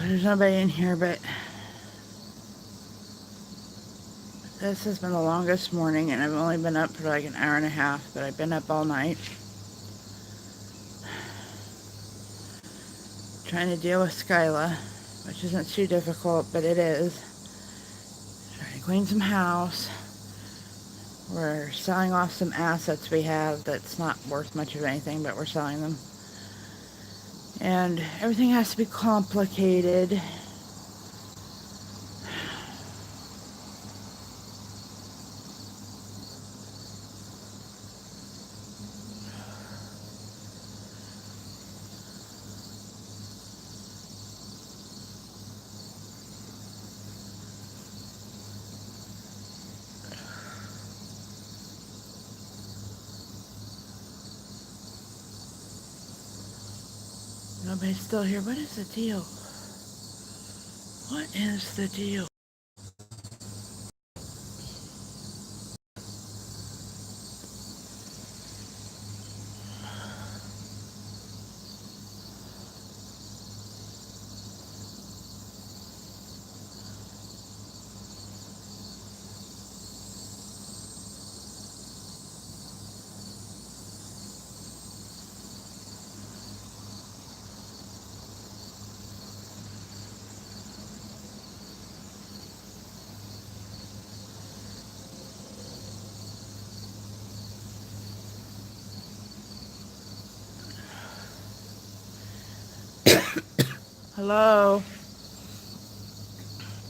there's nobody in here, but this has been the longest morning, and I've only been up for like an hour and a half, but I've been up all night trying to deal with Skyla, which isn't too difficult, but it is. Trying to clean some house. We're selling off some assets we have that's not worth much of anything, but we're selling them. And everything has to be complicated. Nobody's still here. What is the deal? What is the deal? Hello?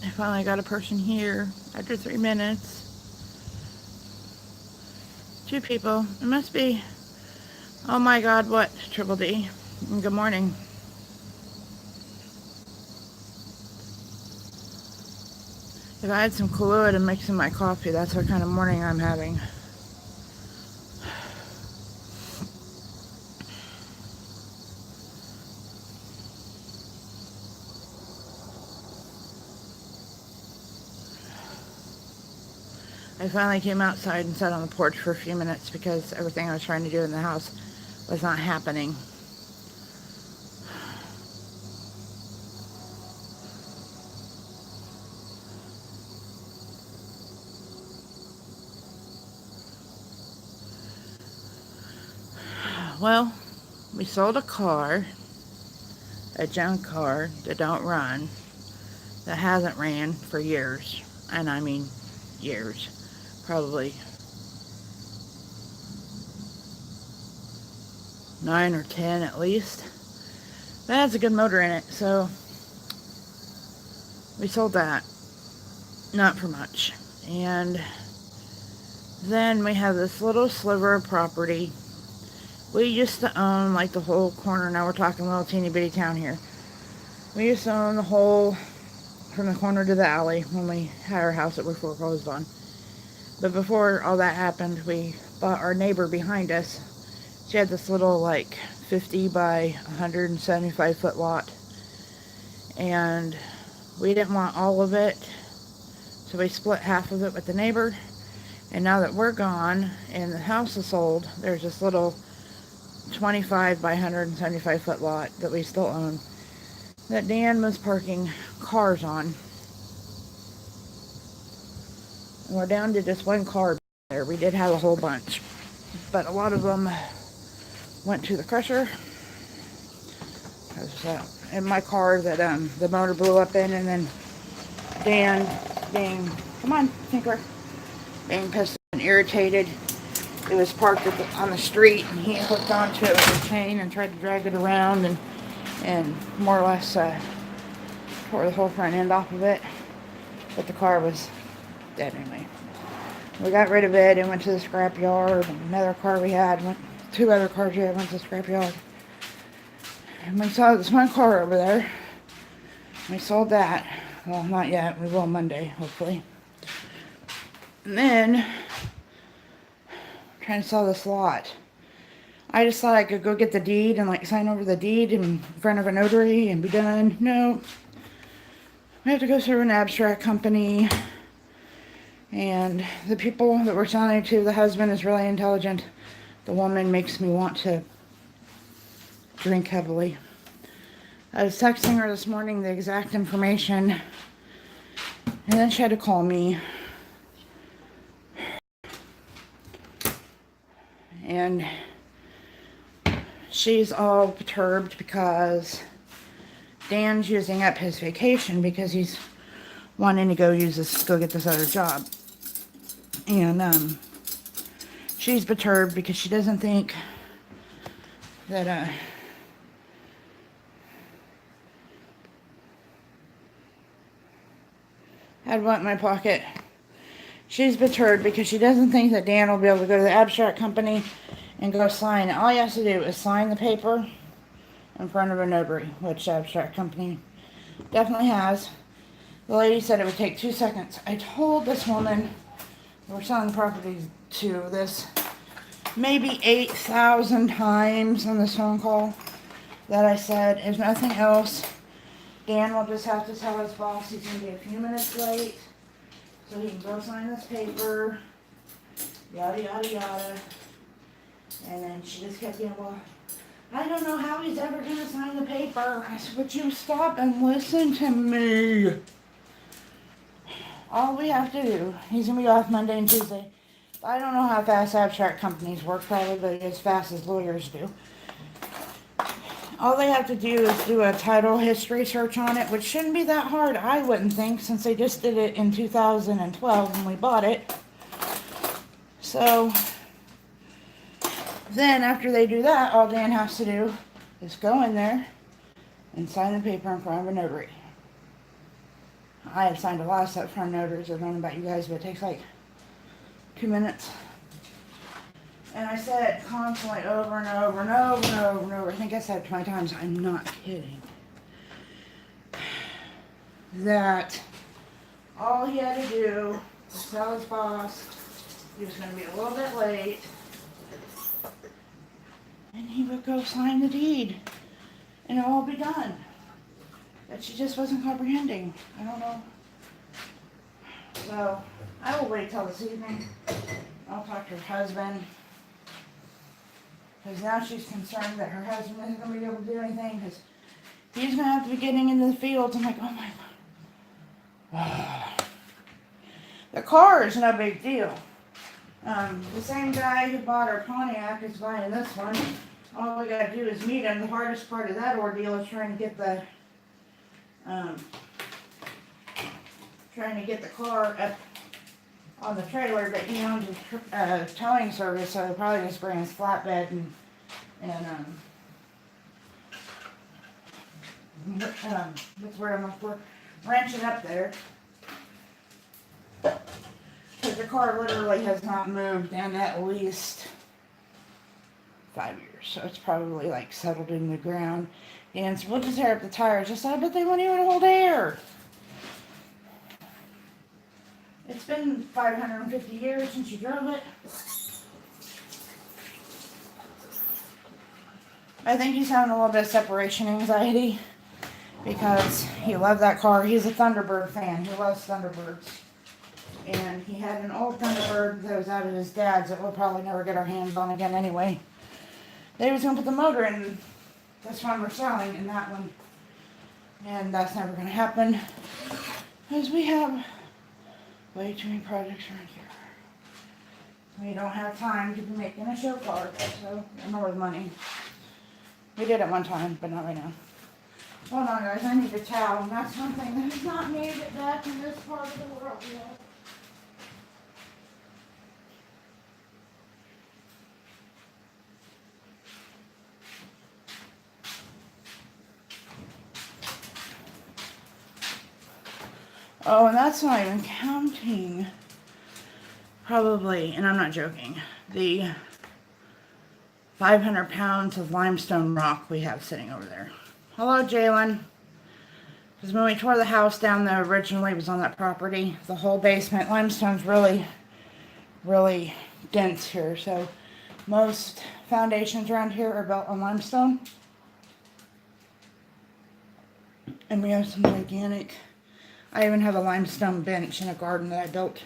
I finally got a person here after 3 minutes. 2 people. It must be, oh my God, what? Triple D. Good morning. If I had some Kahlua to mix in my coffee, that's what kind of morning I'm having. I finally came outside and sat on the porch for a few minutes because everything I was trying to do in the house was not happening. Well, we sold a car, a junk car that don't run, that hasn't ran for years, and I mean years, probably 9 or 10 at least. That has a good motor in it, so we sold that, not for much. And then we have this little sliver of property. We used to own like the whole corner. Now we're talking little teeny bitty town here. We used to own the whole, from the corner to the alley, when we had our house that we foreclosed on. But before all that happened, we bought our neighbor behind us. She had this little like 50 by 175 foot lot, and we didn't want all of it, so we split half of it with the neighbor. And now that we're gone and the house is sold, there's this little 25 by 175 foot lot that we still own that Dan was parking cars on. And we're down to just one car there. We did have a whole bunch, but a lot of them went to the crusher. In my car that the motor blew up in, and then Dan being, come on, Tinker, being pissed and irritated, it was parked on the street, and he hooked onto it with a chain and tried to drag it around, and more or less tore the whole front end off of it. But the car was dead anyway. We got rid of it and went to the scrap yard. And another car we had, 2 other cars we had, went to the scrap yard. And we saw this one car over there. We sold that. Well, not yet. We will Monday, hopefully. And then, trying to sell this lot. I just thought I could go get the deed and like sign over the deed in front of a notary and be done. No. We have to go through an abstract company. And the people that we're selling to, the husband is really intelligent. The woman makes me want to drink heavily. I was texting her this morning the exact information, and then she had to call me. And she's all perturbed because Dan's using up his vacation because he's wanting to go get this other job. And she's perturbed because she doesn't think that I had what in my pocket. She's perturbed because she doesn't think that Dan will be able to go to the abstract company and go sign. All he has to do is sign the paper in front of a notary, which the abstract company definitely has. The lady said it would take 2 seconds. I told this woman we're selling properties to this maybe 8,000 times on this phone call that I said, if nothing else, Dan will just have to tell his boss he's going to be a few minutes late so he can go sign this paper, yada, yada, yada. And then she just kept being, well, I don't know how he's ever going to sign the paper. I said, would you stop and listen to me? All we have to do, he's going to be off Monday and Tuesday. I don't know how fast abstract companies work, probably as fast as lawyers do. All they have to do is do a title history search on it, which shouldn't be that hard, I wouldn't think, since they just did it in 2012 when we bought it. So, then after they do that, all Dan has to do is go in there and sign the paper in front of a notary. I have signed a lot of stuff from notaries. I don't know about you guys, but it takes like 2 minutes. And I said constantly over and over and over and over and over, I think I said it 20 times, I'm not kidding, that all he had to do was tell his boss he was going to be a little bit late, and he would go sign the deed, and it'll all be done. But she just wasn't comprehending. I don't know. So, I will wait till this evening. I'll talk to her husband. Because now she's concerned that her husband isn't going to be able to do anything. Because he's going to have to be getting into the fields. I'm like, oh my God. The car is no big deal. The same guy who bought our Pontiac is buying this one. All we got to do is meet him. The hardest part of that ordeal is trying to get the car up on the trailer, but he owns a towing service, so he'll probably just bring his flatbed and what's the word I'm looking for? Wrench it up there. Because the car literally has not moved in at least 5 years, so it's probably like settled in the ground. And so we'll just tear up the tires. I said, but they won't even hold air. It's been 550 years since you drove it. I think he's having a little bit of separation anxiety because he loved that car. He's a Thunderbird fan. He loves Thunderbirds. And he had an old Thunderbird that was out of his dad's that we'll probably never get our hands on again anyway. They was going to put the motor in this one we're selling and that one. And that's never going to happen because we have way too many projects around here. We don't have time to be making a show car, so nor the money. We did it one time, but not right now. Hold on, guys. I need a towel, and that's one thing that has not made it back in this part of the world yet. Oh, and that's not even counting, probably, and I'm not joking, the 500 pounds of limestone rock we have sitting over there. Hello, Jalen. Because when we tore the house down that originally was on that property, the whole basement, limestone's really, really dense here. So most foundations around here are built on limestone. And we have some gigantic... I even have a limestone bench in a garden that I built.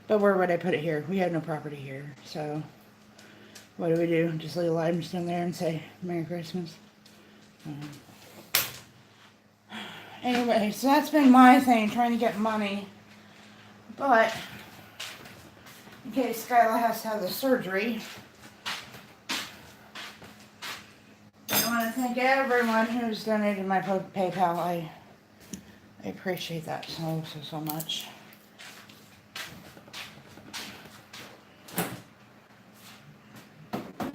But where would I put it here? We had no property here. So What do we do? Just leave items in there and say Merry Christmas? Anyway, so that's been my thing, trying to get money. But, in case Skyla has to have the surgery, I want to thank everyone who's donated my PayPal. I appreciate that so much.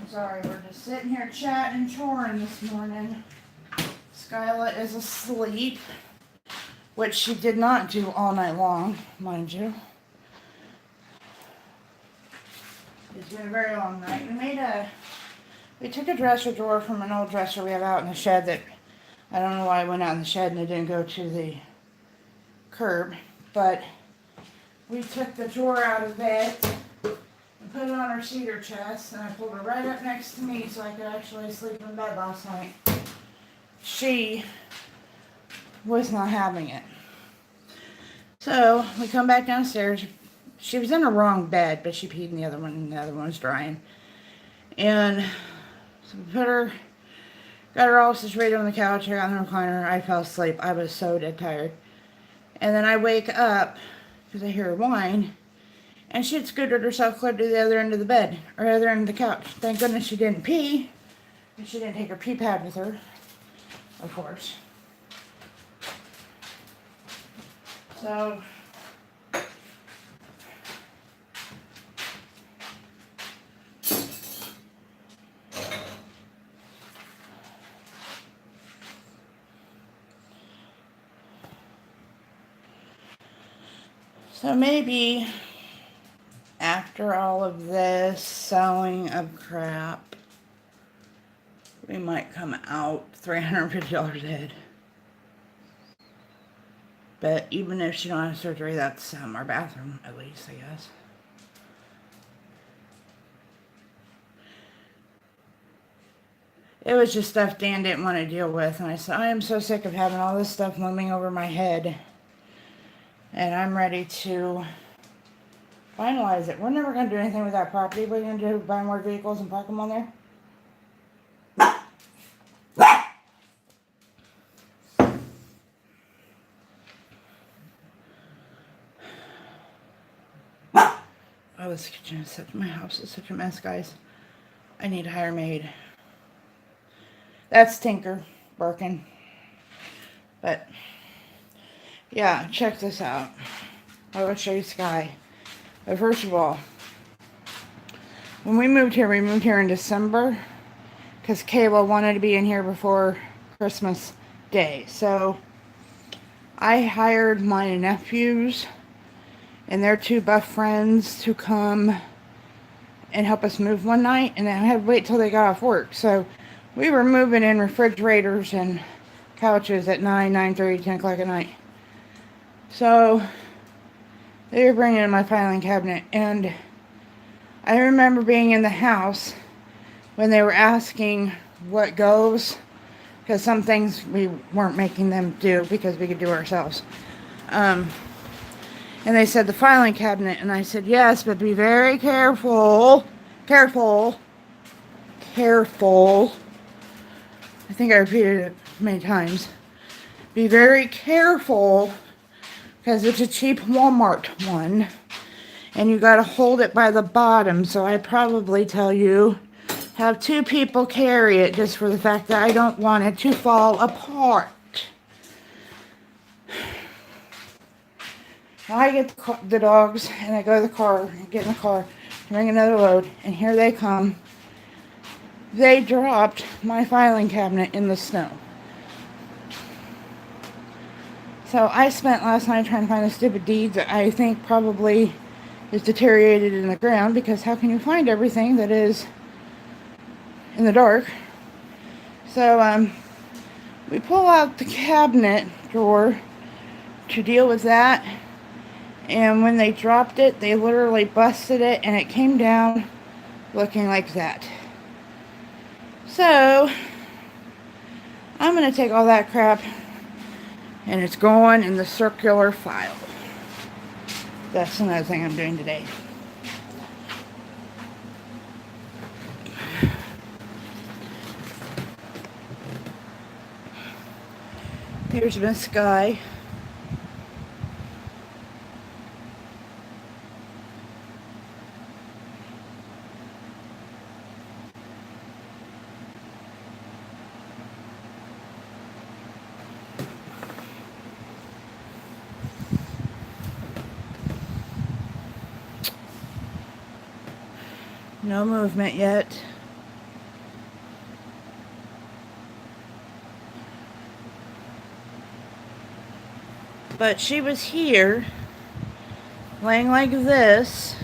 Sorry, we're just sitting here chatting and choring this morning. Skyla is asleep, which she did not do all night long, mind you. It's been a very long night. We took a dresser drawer from an old dresser we have out in the shed that, I don't know why I went out in the shed and it didn't go to the curb, but we took the drawer out of it and put it on her cedar chest, and I pulled her right up next to me so I could actually sleep in bed last night. She was not having it. So we come back downstairs. She was in the wrong bed, but she peed in the other one, and the other one was drying. And so we got her all situated on the couch. I got in the recliner. I fell asleep. I was so dead tired. And then I wake up because I hear her whine, and she had scooted herself clear to the other end of the bed, or other end of the couch. Thank goodness she didn't pee, and she didn't take her pee pad with her. Of course. So maybe after all of this selling of crap, we might come out $350 ahead. But even if she don't have surgery, that's our bathroom, at least, I guess. It was just stuff Dan didn't want to deal with. And I said, I am so sick of having all this stuff looming over my head. And I'm ready to finalize it. We're never going to do anything with that property. We're going to do buy more vehicles and park them on there. Oh, this kitchen is such, my house is such a mess, guys. I need to hire a maid. That's Tinker barking. But, yeah, check this out. I will show you Sky. But first of all, when we moved here in December, because Kayla wanted to be in here before Christmas Day. So, I hired my nephews and their two buff friends to come and help us move one night, and then I had to wait till they got off work. So we were moving in refrigerators and couches at 9:30, 10 o'clock at night. So they were bringing in my filing cabinet, and I remember being in the house when they were asking what goes, because some things we weren't making them do because we could do ourselves. And they said the filing cabinet, and I said, yes, but be very careful. Careful. Careful. I think I repeated it many times. Be very careful, because it's a cheap Walmart one, and you got to hold it by the bottom. So I probably tell you, have two people carry it, just for the fact that I don't want it to fall apart. I get the dogs, and I go to the car, and get in the car, bring another load, and here they come. They dropped my filing cabinet in the snow. So I spent last night trying to find the stupid deed that I think probably is deteriorated in the ground, because how can you find everything that is in the dark? So we pull out the cabinet drawer to deal with that. And when they dropped it, they literally busted it, and it came down looking like that. So, I'm going to take all that crap, and it's going in the circular file. That's another thing I'm doing today. Here's Miss Sky. No movement yet. But she was here, laying like this,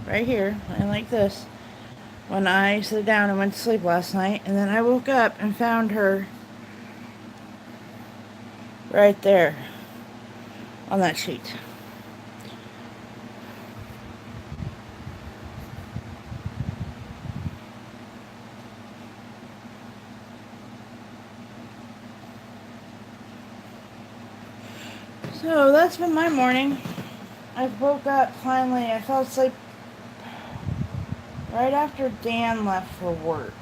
right here, laying like this, when I sat down and went to sleep last night. And then I woke up and found her right there on that sheet. So that's been my morning. I woke up finally. I fell asleep right after Dan left for work.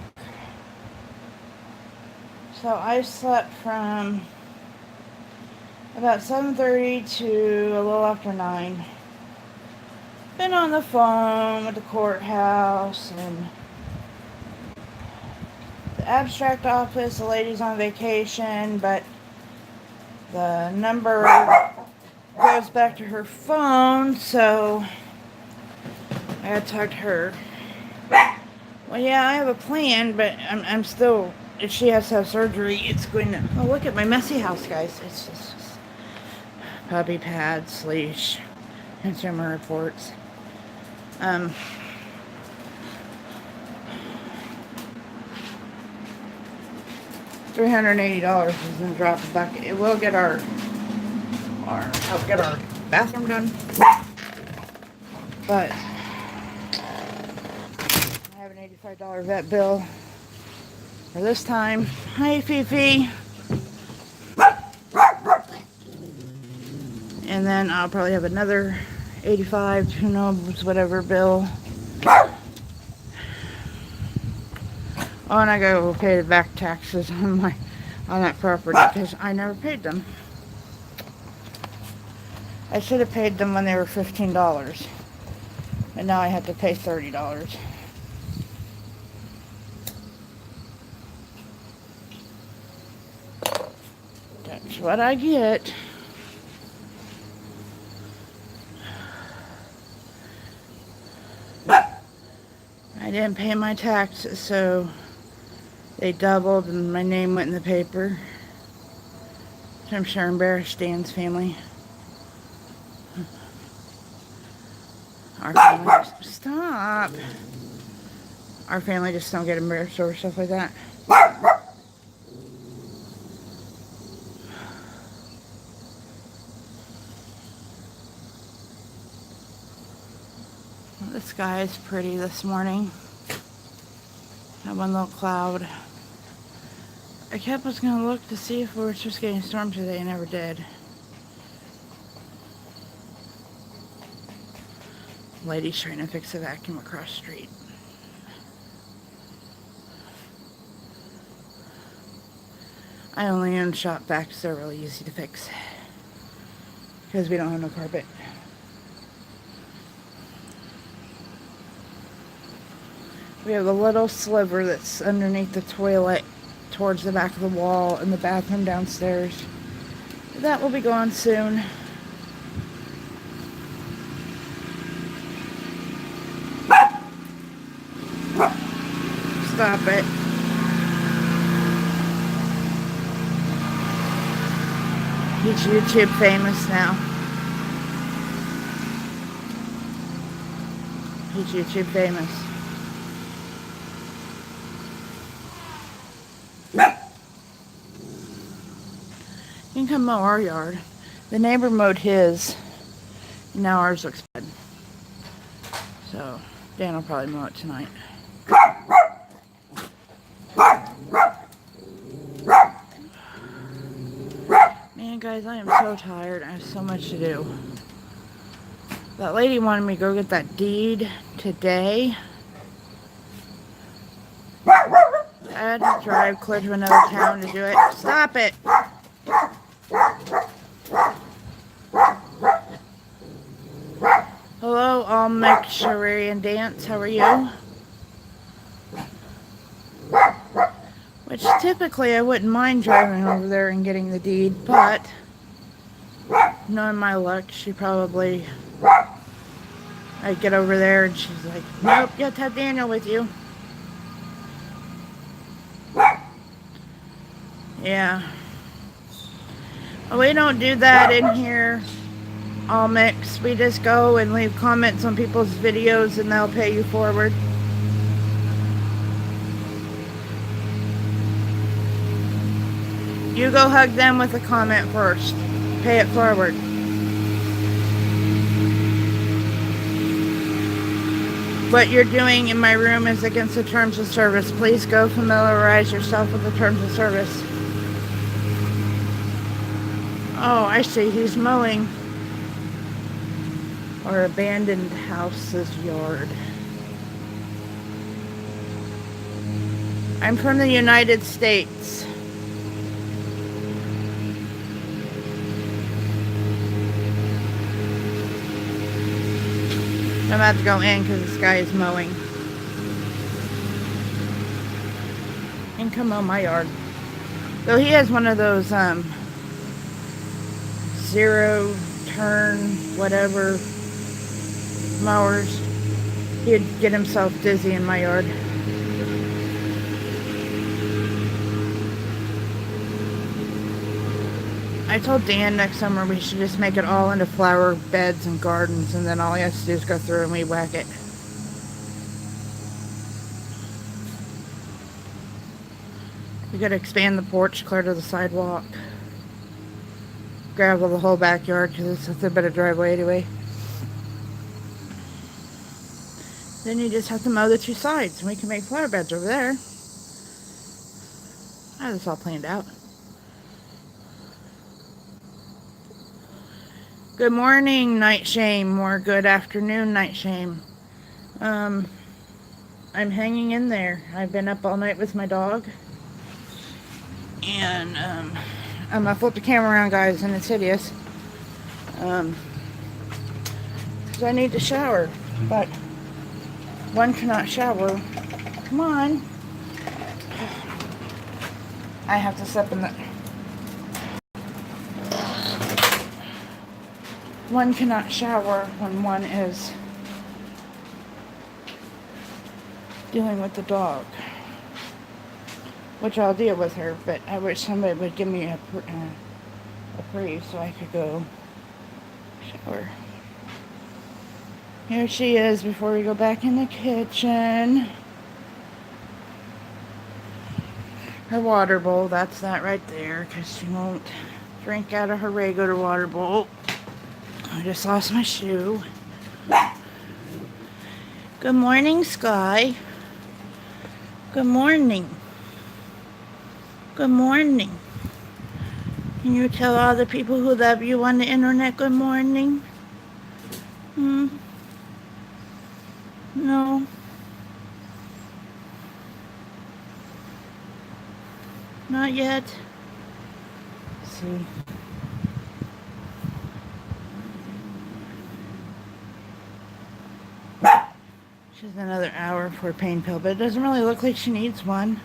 So I slept from about 7:30 to a little after 9. Been on the phone with the courthouse and the abstract office. The lady's on vacation, but the number goes back to her phone, so I gotta talk to her. Well, yeah, I have a plan, but I'm still, if she has to have surgery, it's going to, oh, look at my messy house, guys. It's just puppy pads, leash, consumer reports. $380 is in the drop of the bucket. It will get our help get our bathroom done. But I have an $85 vet bill for this time. Hi, Fifi. And then I'll probably have another 85, who knows, whatever bill. Oh, and I gotta pay the back taxes on that property because I never paid them. I should have paid them when they were $15, and now I have to pay $30. That's what I get. I didn't pay my taxes, so they doubled and my name went in the paper. So I'm sure embarrassed Dan's family. Our family just, stop. Our family just don't get embarrassed over stuff like that. The sky is pretty this morning. Had one little cloud. I was going to look to see if we were just getting a storm today. I never did. Lady's trying to fix a vacuum across the street. I only own shop vacs. They're really easy to fix because we don't have no carpet. We have a little sliver that's underneath the toilet towards the back of the wall in the bathroom downstairs. That will be gone soon. Stop it. He's YouTube famous now. He's YouTube famous. You can come mow our yard. The neighbor mowed his. Now ours looks bad. So Dan will probably mow it tonight. Man, guys, I am so tired. I have so much to do. That lady wanted me to go get that deed today. I had to drive clear to another town to do it. Stop it! All Mix Chores Dance. How are you? Which typically I wouldn't mind driving over there and getting the deed, but knowing my luck, she probably, I'd get over there and she's like, nope, you have to have Daniel with you. Yeah. Well, we don't do that in here, All Mix. We just go and leave comments on people's videos and they'll pay you forward. You go hug them with a comment first. Pay it forward. What you're doing in my room is against the terms of service. Please go familiarize yourself with the terms of service. Oh, I see. He's mowing our abandoned house's yard. I'm from the United States. I'm about to go in because this guy is mowing. And come mow my yard. Though he has one of those zero turn whatever mowers, he'd get himself dizzy in my yard. I told Dan next summer we should just make it all into flower beds and gardens, and then all he has to do is go through and weed whack it. We gotta expand the porch clear to the sidewalk. Gravel the whole backyard because it's a bit of driveway anyway. Then you just have to mow the two sides and we can make flower beds over there. I have this all planned out. Good morning, Night Shame, or good afternoon, Night Shame. I'm hanging in there. I've been up all night with my dog. And, I'm gonna flip the camera around, guys, and it's hideous. Because I need to shower, but one cannot shower. Come on. I have to step in the... One cannot shower when one is dealing with the dog, which I'll deal with her, but I wish somebody would give me a free so I could go shower. Here she is before we go back in the kitchen. Her water bowl, that's that right there, because she won't drink out of her regular water bowl. I just lost my shoe. Good morning, Sky. Good morning. Good morning. Can you tell all the people who love you on the internet good morning? No. Not yet. Let's see. She has another hour for a pain pill, but it doesn't really look like she needs one.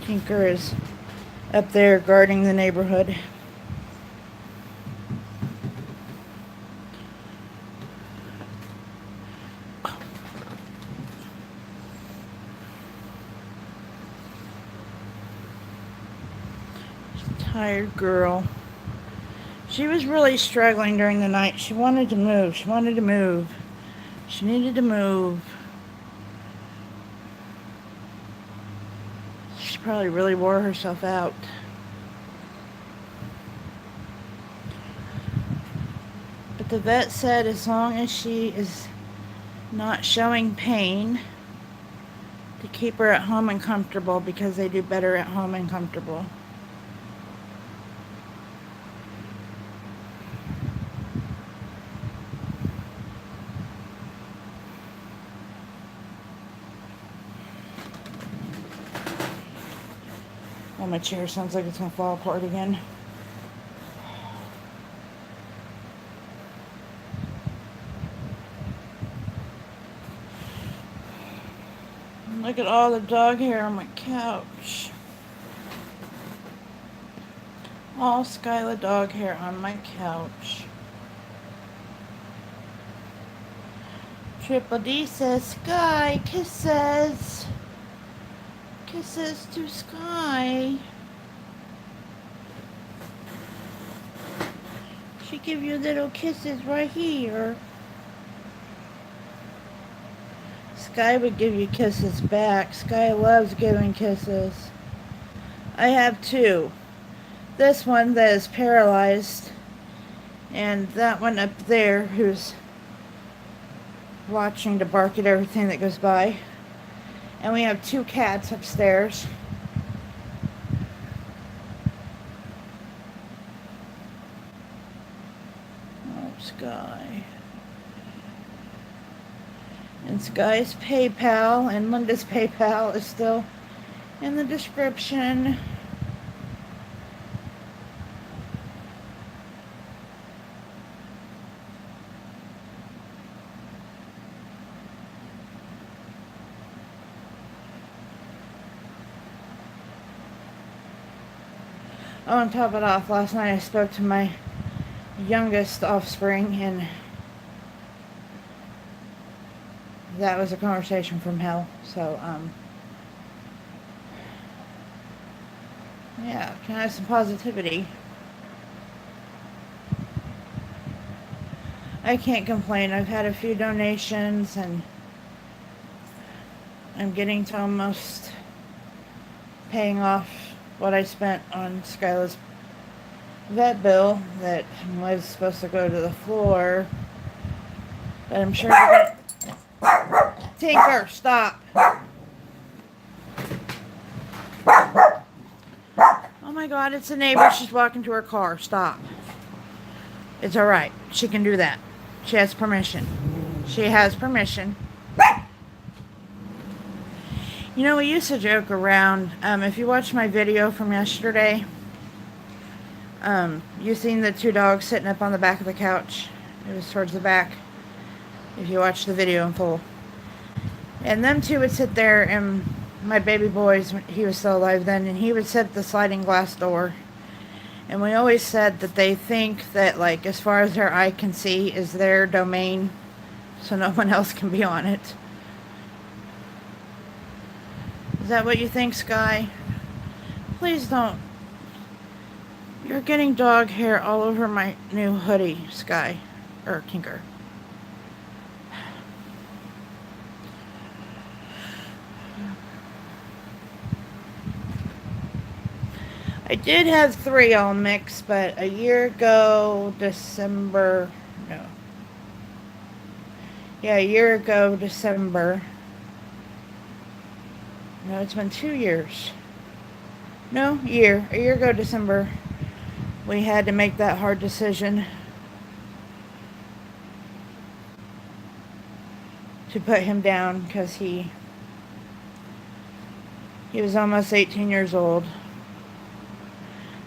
Tinker is up there guarding the neighborhood. She's a tired girl. She was really struggling during the night. She wanted to move. She wanted to move. She needed to move. She probably really wore herself out. But the vet said as long as she is not showing pain, to keep her at home and comfortable, because they do better at home and comfortable. Oh, my chair sounds like it's gonna fall apart again. Look at all the dog hair on my couch. All Skyla dog hair on my couch. Triple D says, Sky, kisses. Kisses to Sky. She give you little kisses right here. Sky would give you kisses back. Sky loves giving kisses. I have two. This one that is paralyzed, and that one up there who's watching to bark at everything that goes by. And we have two cats upstairs. Oh, Sky. And Sky's PayPal and Linda's PayPal is still in the description. Oh, and top it off, last night I spoke to my youngest offspring, and that was a conversation from hell. So, yeah, can I have some positivity? I can't complain. I've had a few donations, and I'm getting to almost paying off what I spent on Skyla's vet bill that was supposed to go to the floor. But I'm sure we're gonna... Tinker, stop. Oh my God, it's a neighbor. She's walking to her car. Stop. It's alright. She can do that. She has permission. She has permission. You know, we used to joke around. If you watched my video from yesterday, you seen the two dogs sitting up on the back of the couch. It was towards the back, if you watch the video in full. And them two would sit there, and my baby boys, he was still alive then, and he would sit at the sliding glass door. And we always said that they think that, like, as far as their eye can see is their domain, so no one else can be on it. Is that what you think, Sky? Please don't. You're getting dog hair all over my new hoodie, Sky. Or Tinker. I did have 3 all mixed, but a year ago, December... No. Yeah, a year ago, December... No, it's been 2 years. No, a year ago, December, we had to make that hard decision to put him down because he was almost 18 years old.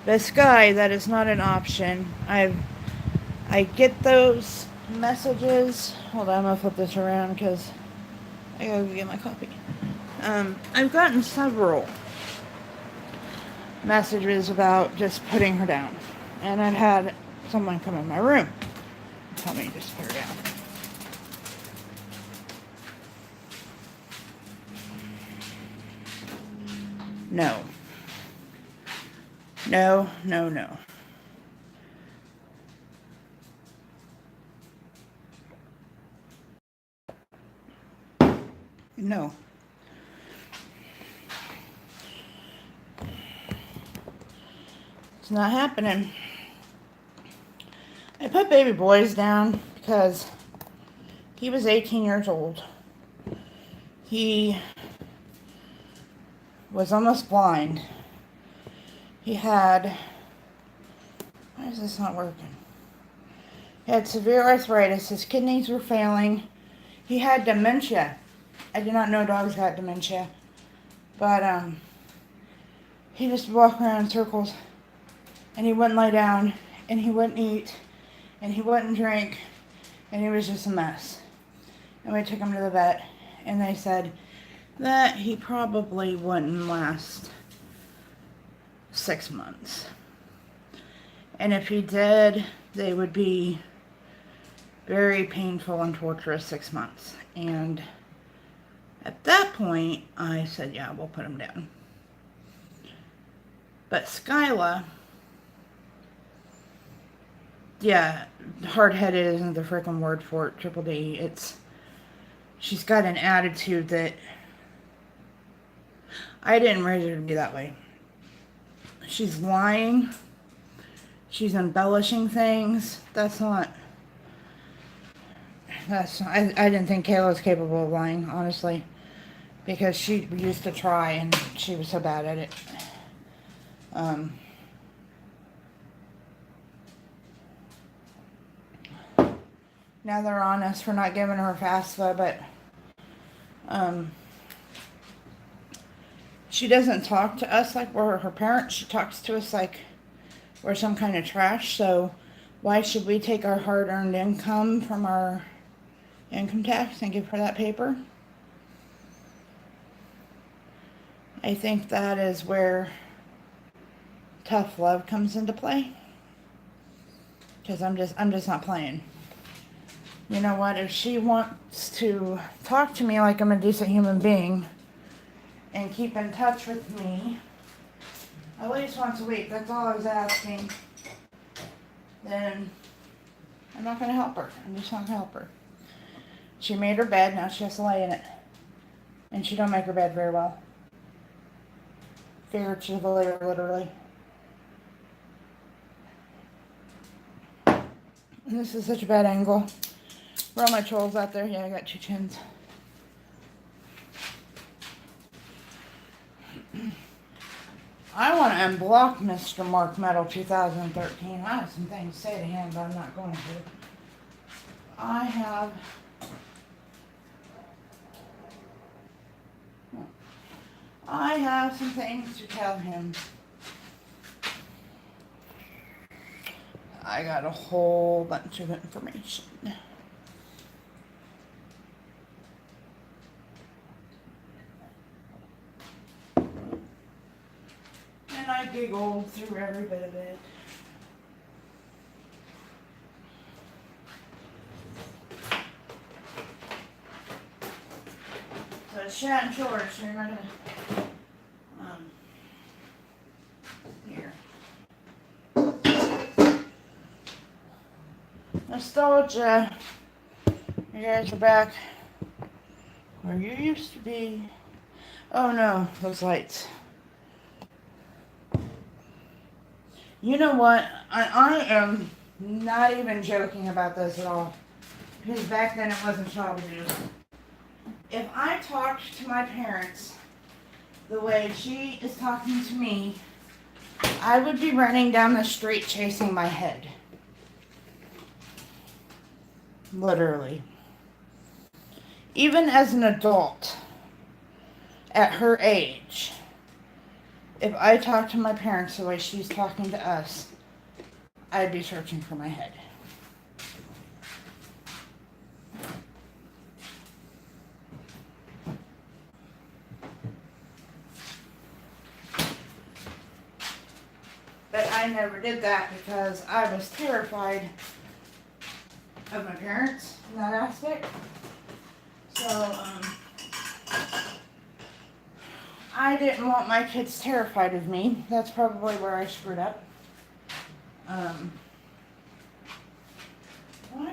But Sky, that is not an option. I get those messages. Hold on, I'm gonna flip this around because I gotta go get my coffee. I've gotten several messages about just putting her down. And I've had someone come in my room and tell me to just put her down. No. No, no, no. No. It's not happening. I put baby boys down because he was 18 years old. He was almost blind. He had... Why is this not working? He had severe arthritis. His kidneys were failing. He had dementia. I did not know dogs had dementia. But, he just walked around in circles. And he wouldn't lie down. And he wouldn't eat. And he wouldn't drink. And he was just a mess. And we took him to the vet. And they said that he probably wouldn't last 6 months. And if he did, they would be very painful and torturous 6 months. And at that point, I said, yeah, we'll put him down. But Skyla, yeah, hard-headed isn't the freaking word for it, Triple D. She's got an attitude that I didn't raise her to be that way. She's lying. She's embellishing things. I didn't think Kayla was capable of lying, honestly. Because she used to try and she was so bad at it. Now they're on us for not giving her a FAFSA, but she doesn't talk to us like we're her parents. She talks to us like we're some kind of trash. So why should we take our hard-earned income from our income tax and give her that paper? I think that is where tough love comes into play. Because I'm just not playing. You know what? If she wants to talk to me like I'm a decent human being and keep in touch with me at least once a week, that's all I was asking, then I'm not going to help her. I'm just not going to help her. She made her bed, now she has to lay in it. And she don't make her bed very well. Figuratively or literally. And this is such a bad angle. For all my trolls out there, yeah, I got 2 chins. I want to unblock Mr. Mark Metal 2013. I have some things to say to him, but I'm not going to. I have some things to tell him. I got a whole bunch of information. And I giggled through every bit of it. So it's Chat and Chores. So you're not gonna here. Nostalgia. You guys are back where you used to be. Oh no, those lights. You know what? I am not even joking about this at all. Because back then it wasn't child abuse. If I talked to my parents the way she is talking to me, I would be running down the street chasing my head. Literally. Even as an adult, at her age, if I talked to my parents the way she's talking to us, I'd be searching for my head. But I never did that because I was terrified of my parents in that aspect. So, I didn't want my kids terrified of me. That's probably where I screwed up. Why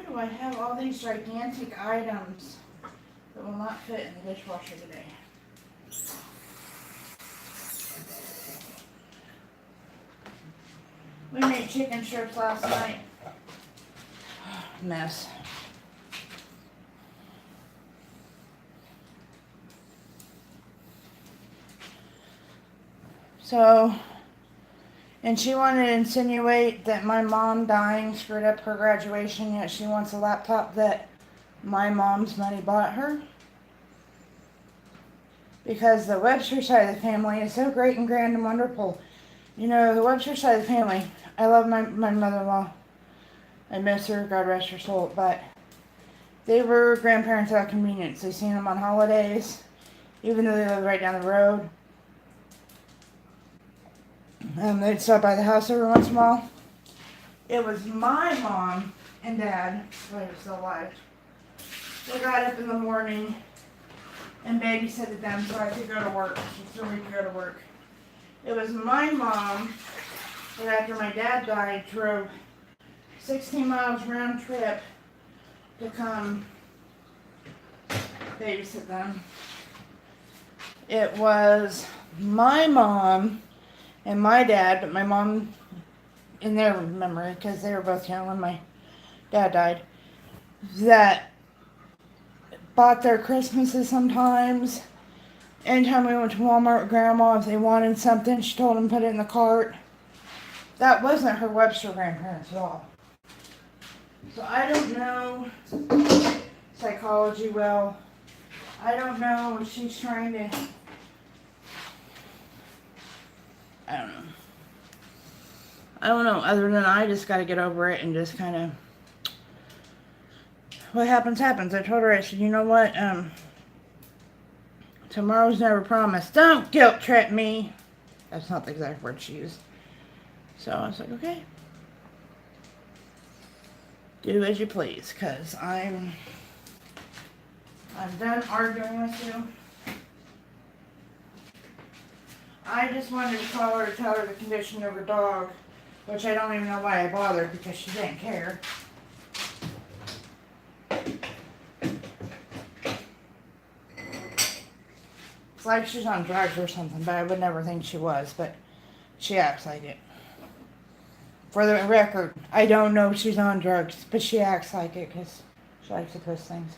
do I have all these gigantic items that will not fit in the dishwasher today? We made chicken strips last night. Mess. So, and she wanted to insinuate that my mom dying screwed up her graduation, yet she wants a laptop that my mom's money bought her. Because the Webster side of the family is so great and grand and wonderful. You know, the Webster side of the family, I love my mother-in-law. I miss her, God rest her soul, but they were grandparents out of convenience. They seen them on holidays, even though they live right down the road. They'd stop by the house every once in a while. It was my mom and dad, when they were still alive. They got up in the morning and babysitted them so I could go to work, so we could go to work. It was my mom that after my dad died drove 16 miles round trip to come babysit them. It was my mom and my dad, but my mom, in their memory, because they were both young when my dad died, that bought their Christmases sometimes. Anytime we went to Walmart with Grandma, if they wanted something, she told them to put it in the cart. That wasn't her Webster grandparents at all. So I don't know psychology well. I don't know if she's trying to... I don't know, other than I just got to get over it and just kind of... What happens, happens. I told her, I said, you know what, tomorrow's never promised. Don't guilt trip me. That's not the exact word she used. So I was like, okay. Do as you please, because I'm done arguing with you. I just wanted to call her to tell her the condition of her dog, which I don't even know why I bothered, because she didn't care. It's like she's on drugs or something, but I would never think she was, but she acts like it. For the record, I don't know if she's on drugs, but she acts like it because she likes to twist things.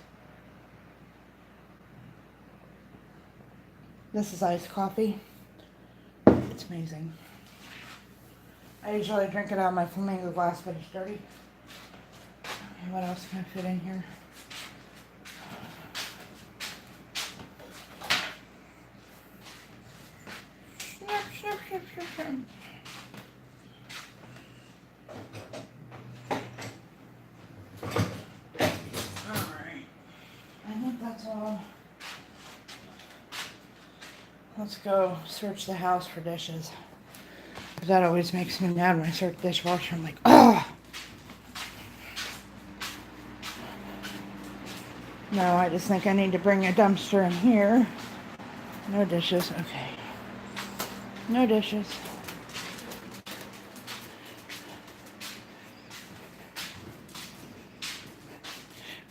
This is iced coffee. It's amazing. I usually drink it out of my flamingo glass, but it's dirty. Okay, what else can I fit in here? Alright. I think that's all. Let's go search the house for dishes. Because that always makes me mad when I search the dishwasher. I'm like, oh! No, I just think I need to bring a dumpster in here. No dishes. Okay. No dishes.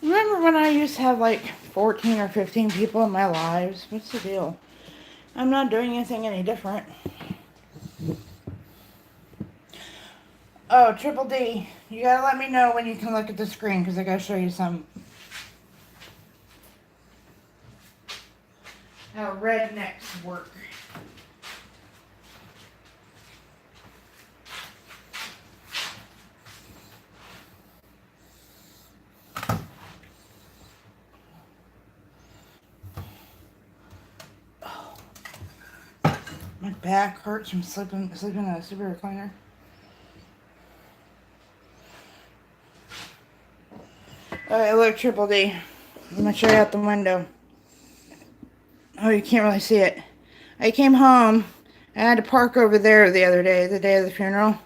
Remember when I used to have like 14 or 15 people in my lives? What's the deal? I'm not doing anything any different. Oh, Triple D, you gotta let me know when you can look at the screen because I gotta show you some. How rednecks work. My back hurts from sleeping in a super recliner. Alright, look, Triple D. I'm gonna show you out the window. Oh, you can't really see it. I came home and I had to park over there the other day, the day of the funeral,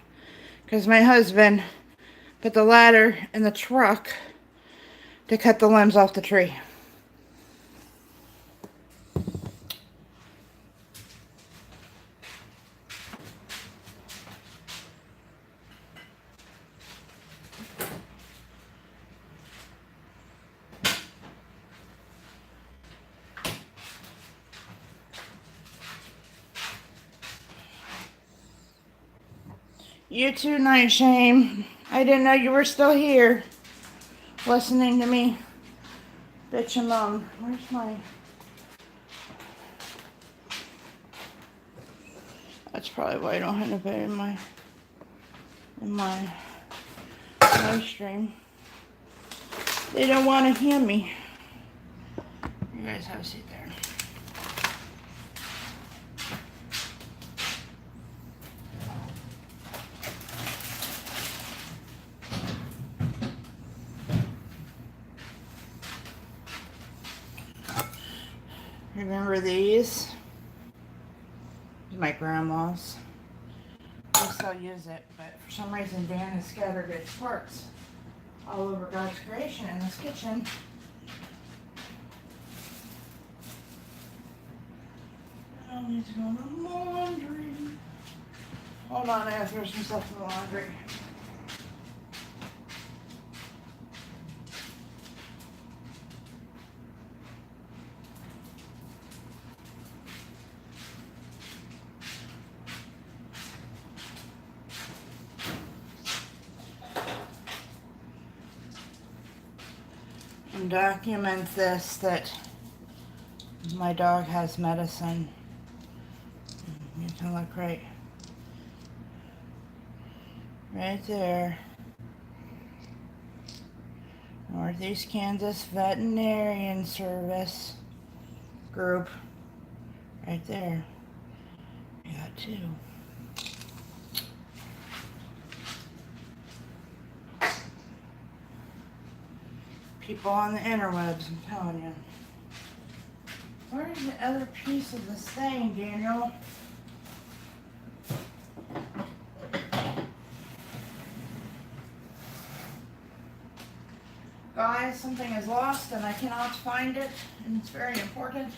because my husband put the ladder in the truck to cut the limbs off the tree. You too, Night Shame. I didn't know you were still here, listening to me bitch and moan. Where's my... That's probably why I don't have nobody in my live stream. They don't want to hear me. You guys have a seat there. Remember these? My grandma's. I still use it, but for some reason Dan has scattered its parts all over God's creation in this kitchen. I need to go in the laundry. Hold on, I have to throw some stuff in the laundry. And document this, that my dog has medicine. You can look right there. Northeast Kansas Veterinarian Service Group. Right there. I got two. People on the interwebs, I'm telling you. Where's the other piece of this thing, Daniel? Guys, something is lost and I cannot find it, and it's very important.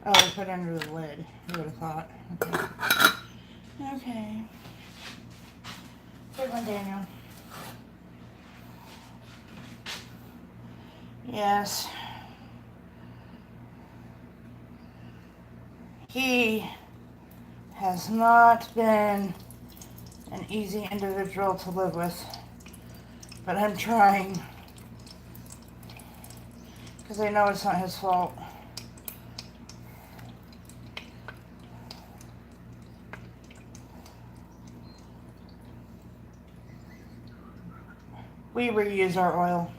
Oh, I put it under the lid. You would have thought. Okay. Okay. Good one, Daniel. Yes. He has not been an easy individual to live with, but I'm trying, because I know it's not his fault. We reuse our oil,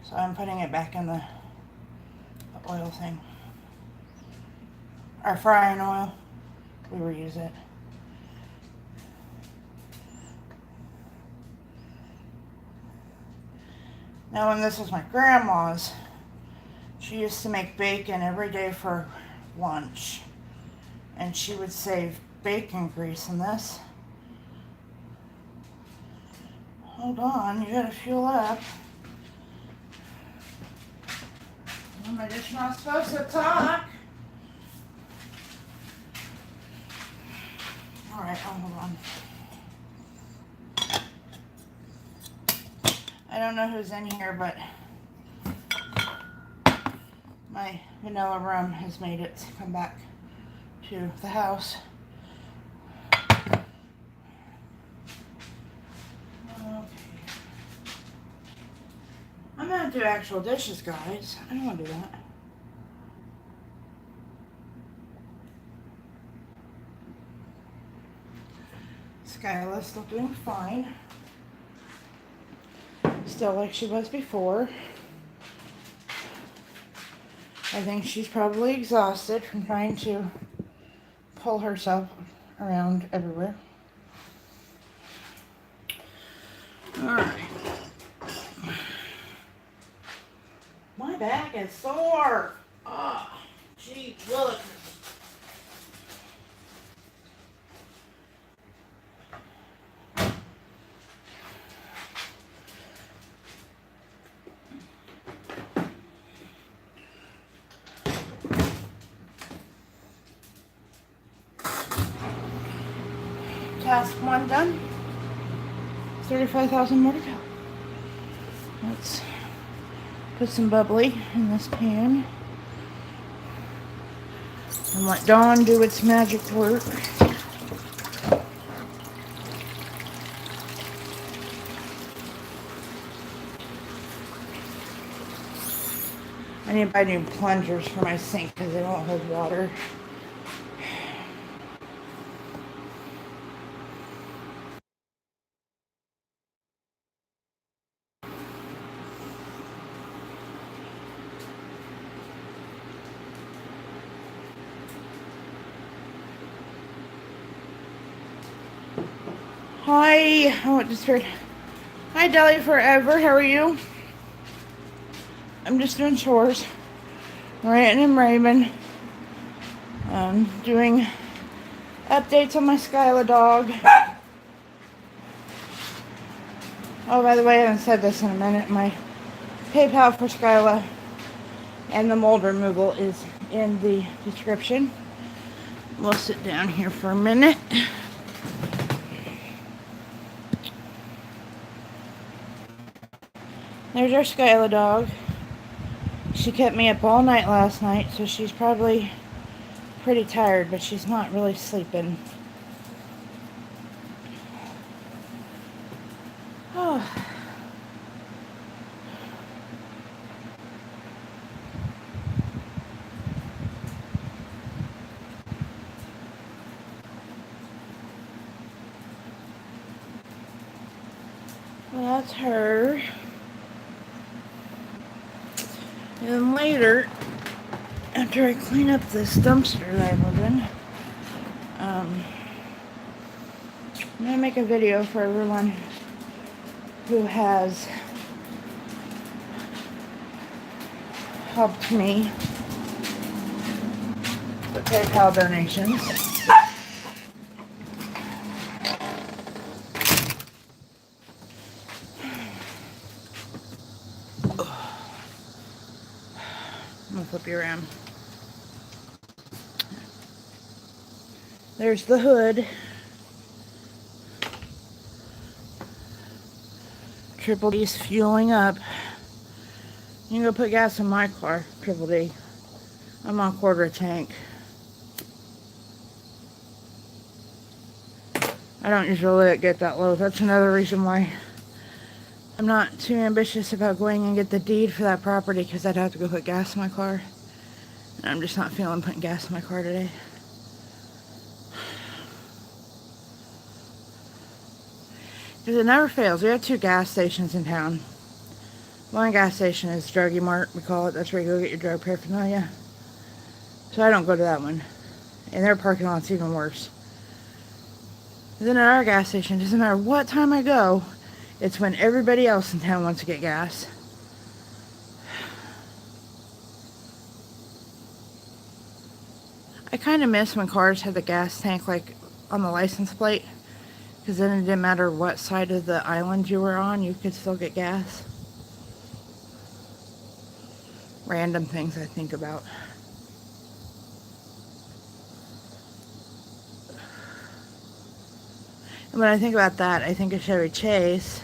so I'm putting it back in the oil thing. Our frying oil, we reuse it. Now, when this was my grandma's, she used to make bacon every day for lunch, and she would save bacon grease in this. Hold on, you gotta fuel up. I'm just not supposed to talk. Alright, hold on. I don't know who's in here, but my vanilla rum has made it come back to the house. I'm gonna do actual dishes, guys. I don't want to do that. Skyla's still doing fine. Still like she was before. I think she's probably exhausted from trying to pull herself around everywhere. Alright. My back is sore. Oh, gee, look. Task 1 done. 35,000 more to go. Let's put some bubbly in this pan and let Dawn do its magic work. I need to buy new plungers for my sink because they won't hold water. Hi, oh, it just heard. Hi, Deli Forever. How are you? I'm just doing chores, ranting and raving, doing updates on my Skyla dog. Oh, by the way, I haven't said this in a minute. My PayPal for Skyla and the mold removal is in the description. We'll sit down here for a minute. There's our Skyla dog. She kept me up all night last night, so she's probably pretty tired, but she's not really sleeping. Oh. Well, that's her. And then later, after I clean up this dumpster that I live in, I'm going to make a video for everyone who has helped me with PayPal donations. I'm going to flip you around. There's the hood. Triple D's fueling up. You can go put gas in my car, Triple D. I'm on quarter a tank. I don't usually let it get that low. That's another reason why I'm not too ambitious about going and get the deed for that property, because I'd have to go put gas in my car. And I'm just not feeling putting gas in my car today. Because it never fails. We have 2 gas stations in town. One gas station is Druggy Mart, we call it. That's where you go get your drug paraphernalia. So I don't go to that one. And their parking lot's even worse. Then at our gas station, it doesn't matter what time I go, it's when everybody else in town wants to get gas. I kind of miss when cars had the gas tank like on the license plate, because then it didn't matter what side of the island you were on, you could still get gas. Random things I think about. And when I think about that, I think of Chevy Chase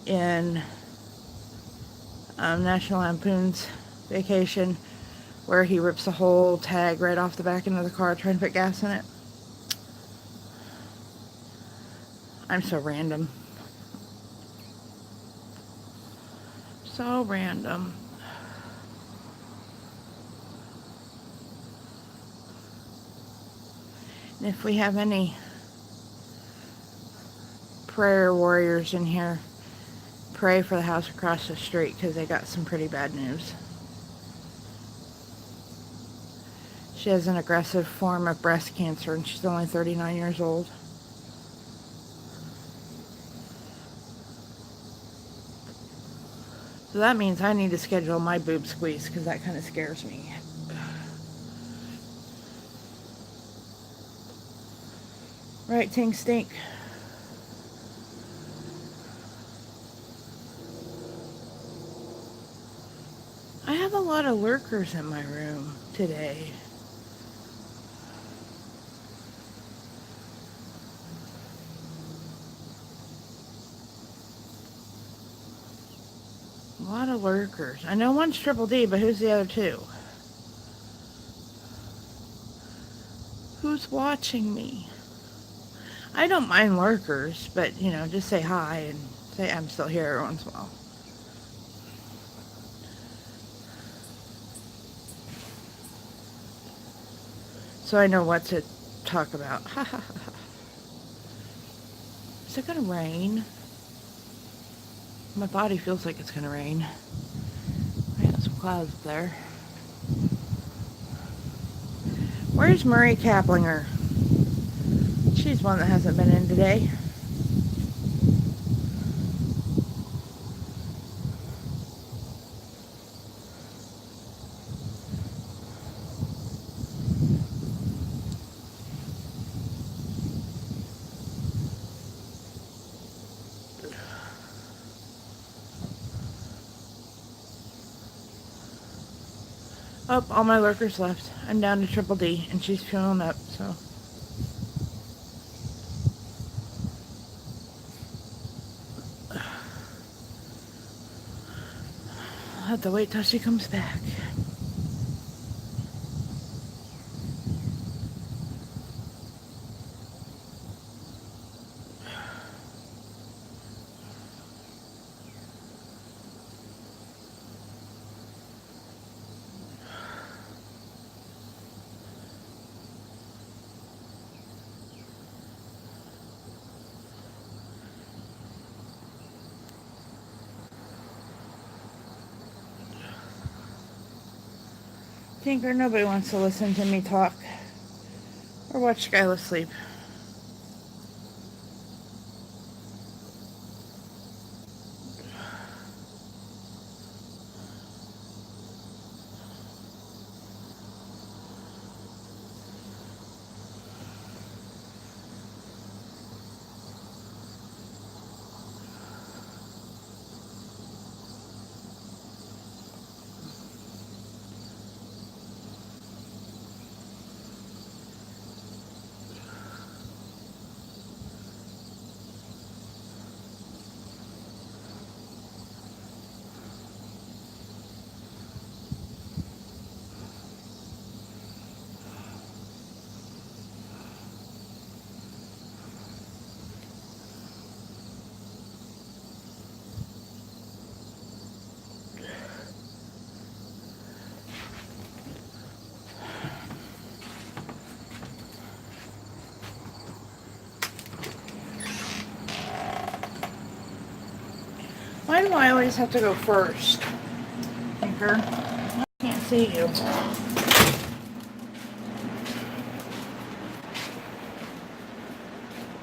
in National Lampoon's Vacation, where he rips a whole tag right off the back end of the car trying to put gas in it. I'm so random. So random. And if we have any prayer warriors in here, pray for the house across the street, because they got some pretty bad news. She has an aggressive form of breast cancer, and she's only 39 years old. So that means I need to schedule my boob squeeze, because that kind of scares me. Right, Tink Stink? I have a lot of lurkers in my room today. A lot of lurkers. I know one's Triple D, but who's the other 2? Who's watching me? I don't mind lurkers, but, you know, just say hi and say I'm still here every once in a while. So I know what to talk about. Ha ha ha ha. Is it gonna rain? My body feels like it's gonna rain. I got some clouds up there. Where's Murray Kaplinger? She's one that hasn't been in today. Oh, all my lurkers left. I'm down to triple D, and she's fueling up, so. I'll have to wait till she comes back. Tinker, nobody wants to listen to me talk or watch Skyla sleep. Why do I always have to go first? Tinker, I can't see you.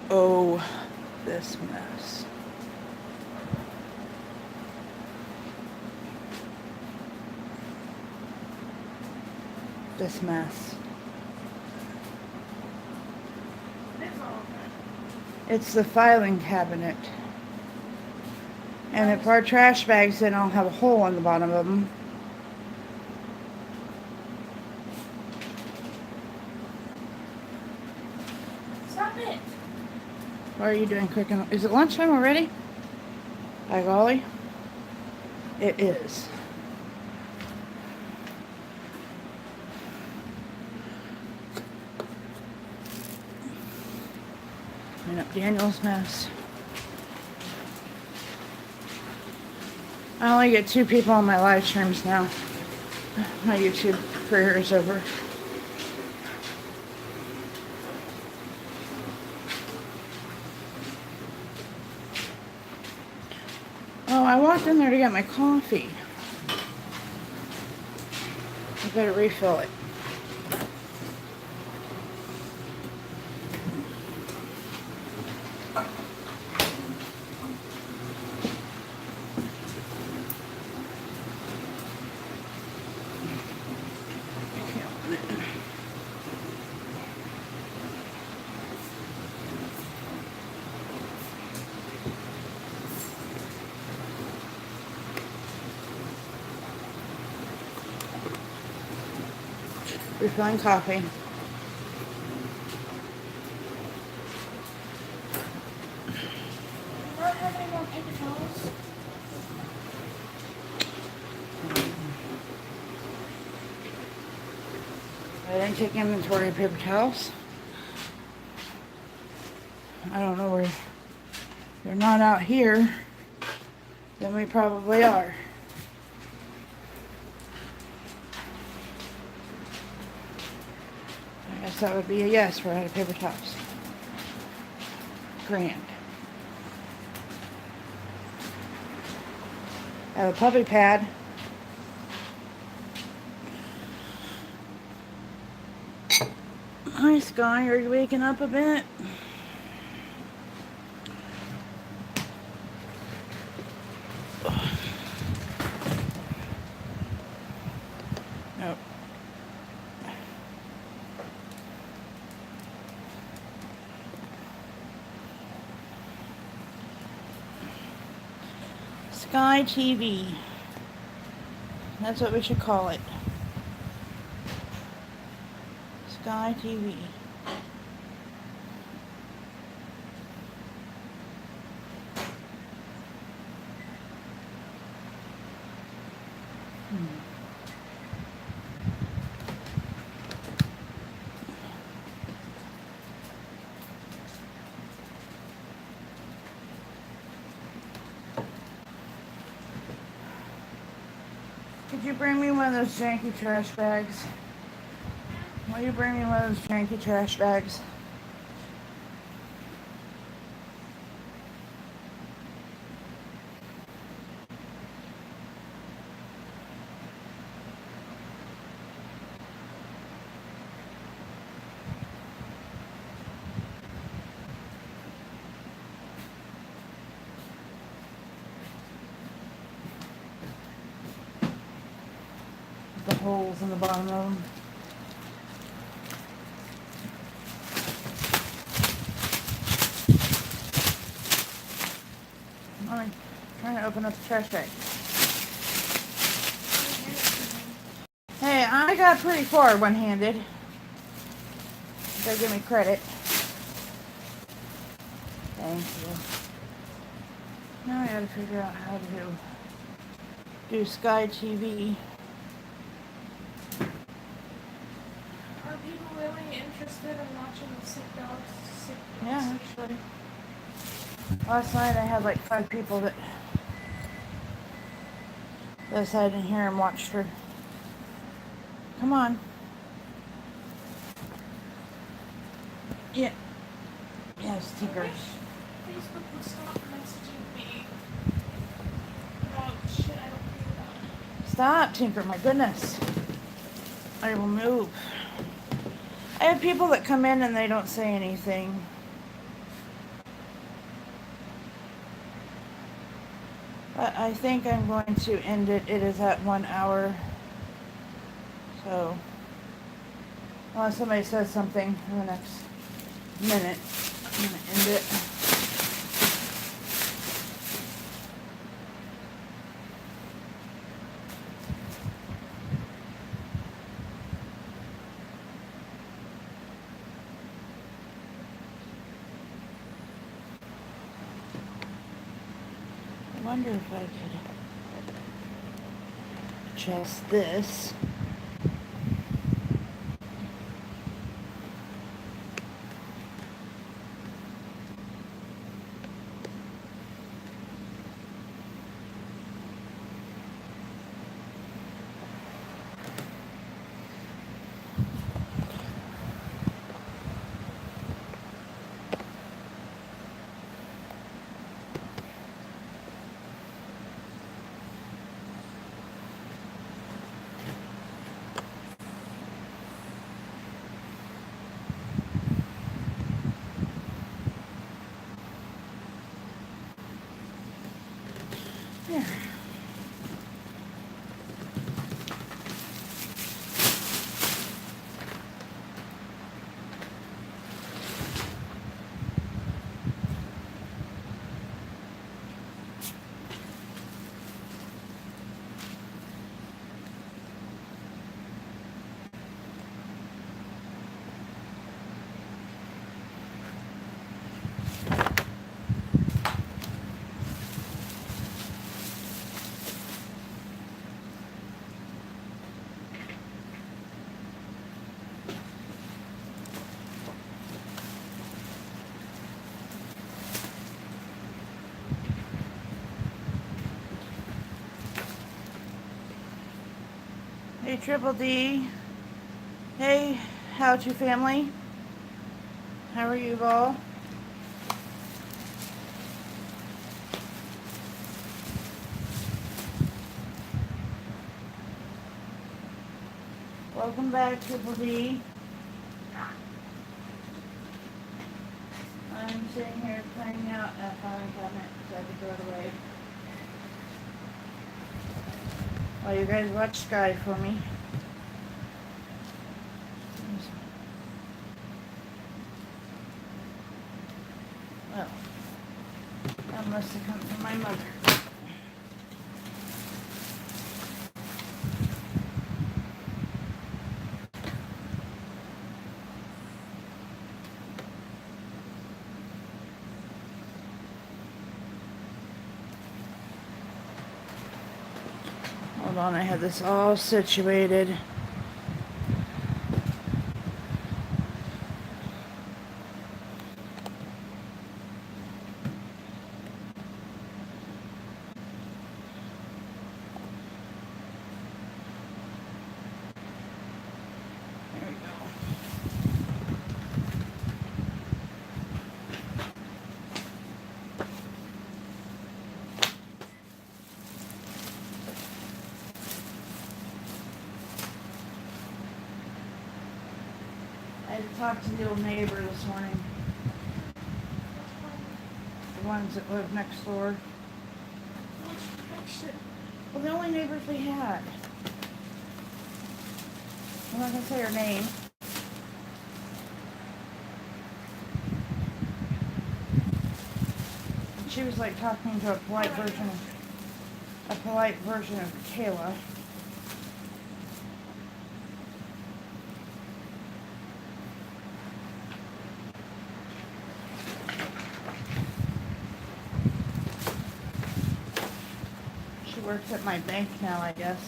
Oh, this mess. This mess. It's the filing cabinet. And if our trash bags then I'll have a hole in the bottom of them. Stop it. What are you doing cooking? Is it lunchtime already? By golly. It is. Clean up Daniel's mess. I only get 2 people on my live streams now. My YouTube career is over. Oh, I walked in there to get my coffee. I better refill it. Refilling coffee. I'm not having any more paper towels. I didn't take inventory of paper towels. I don't know where they're not out here. Then we probably are. I guess that would be a yes for out of paper towels. Grand. I have a puppy pad. Hi, Sky. Are you waking up a bit? Sky TV. That's what we should call it. Sky TV. Could you bring me one of those janky trash bags? Will you bring me one of those janky trash bags? The holes in the bottom of them. I'm trying to open up the trash bag. Hey, I got pretty far one-handed. You gotta give me credit. Thank you. Now I gotta figure out how to do Sky TV. Are people really interested in watching the sick dogs? Yeah, actually. Last night I had like 5 people that sat in here and watched her. Come on. Yeah. Yes, I Tinkers. wish Facebook would stop messaging me about shit I don't care about. Stop, Tinker, my goodness. I will move. I have people that come in and they don't say anything. But I think I'm going to end it. It is at 1 hour. So, unless somebody says something in the next minute, I'm going to end it. I wonder if I could adjust this. There. Hey, Triple D. Hey, How To family. How are you all? Welcome back, Triple D. I'm sitting here cleaning out a filing cabinet so I can throw it away. While you guys watch Sky for me. Well, that must have come from my mother. Hold on, I had this all situated. There we go. I had to talk to the old neighbor this morning. The ones that live next door. Well, the only neighbors we had. I'm not gonna say her name. And she was like talking to a polite version of Kayla. She works at my bank now, I guess.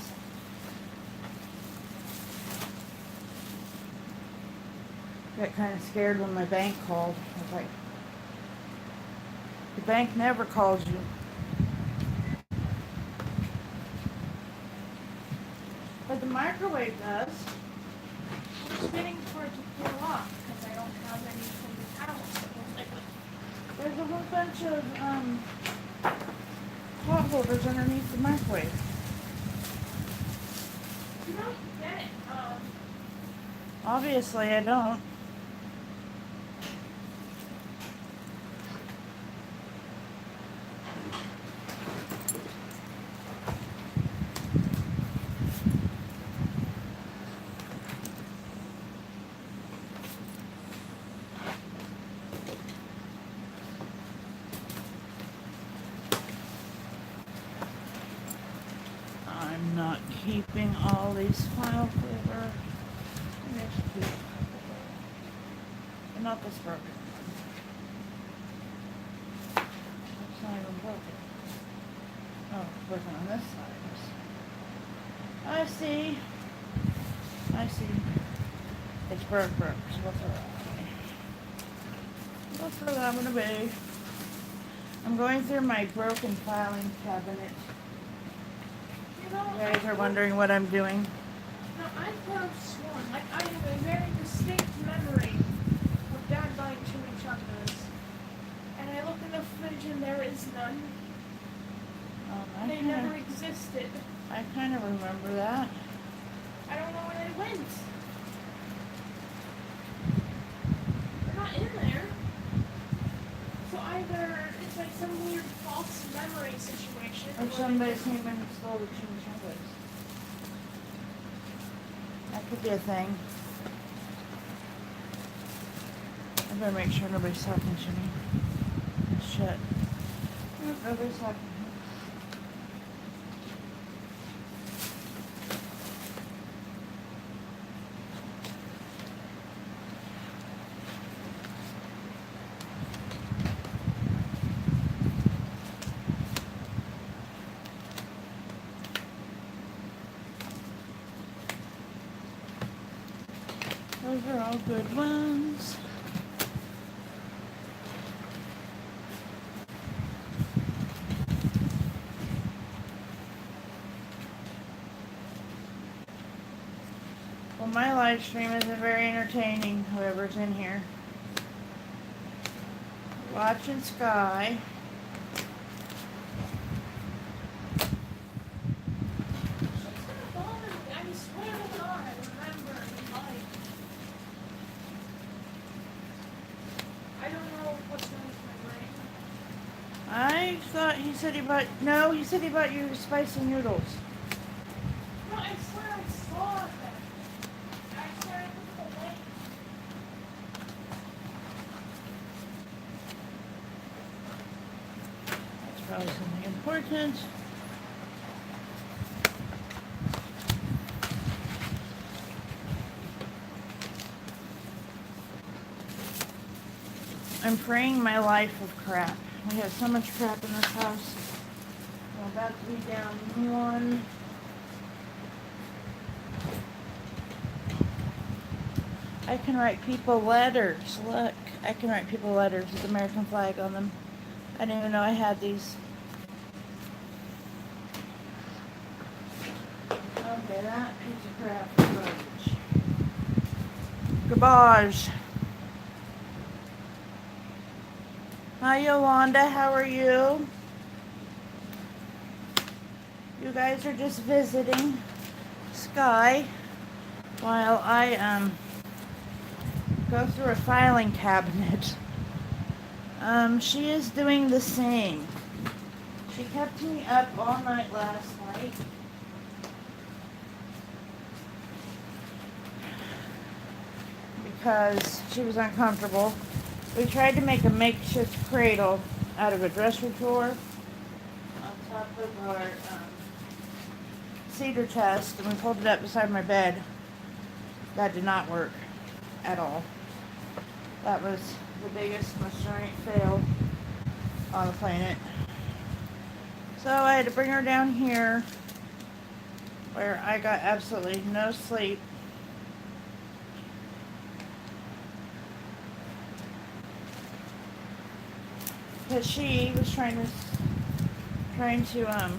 Got kind of scared when my bank called. I was like, the bank never calls you. But the microwave does. I'm just waiting for it to cool off because I don't have any paper towels. There's a whole bunch of pot holders underneath the microwave. You don't get it. Obviously, I don't. I'm not keeping all these file folder. Maybe I should keep, but not this broken one. It's not even broken. Oh, it's broken on this side. I see. I see. It's broke. So we'll throw that away. We'll throw that one away. I'm going through my broken filing cabinet. You know, You guys are wondering what I'm doing. No, I could have sworn. Like, I have a very distinct memory of Dad buying chimichangas. And I looked in the fridge and there is none. They never existed. I kind of remember that. I don't know where they went. They're not in there. So either it's like some weird false memory situation. Or somebody came and stole the chimichangas. That could be a thing. I better make sure nobody's talking to me. Shit. Nope, nobody's talking to me. Those are all good ones. Well, my live stream isn't very entertaining, whoever's in here. Watching Sky. It's gonna bother me. I swear to God, I remember in life. I don't know what's wrong with my brain. I thought he said he bought, no, he said he bought you spicy noodles. No, I swear I saw them. I swear I looked at the link. That's probably something important. I'm praying my life of crap. We have so much crap in this house. I'm about to be down one, I can write people letters. Look, I can write people letters with the American flag on them. I didn't even know I had these. Okay, that piece of crap is garbage. Garbage. Hi, Yolanda. How are you? You guys are just visiting Sky while I go through a filing cabinet. She is doing the same. She kept me up all night last night. Because she was uncomfortable. We tried to make a makeshift cradle out of a dresser drawer on top of our cedar chest, and we pulled it up beside my bed. That did not work at all. That was the biggest, most giant fail on the planet. So I had to bring her down here where I got absolutely no sleep. Because she was trying to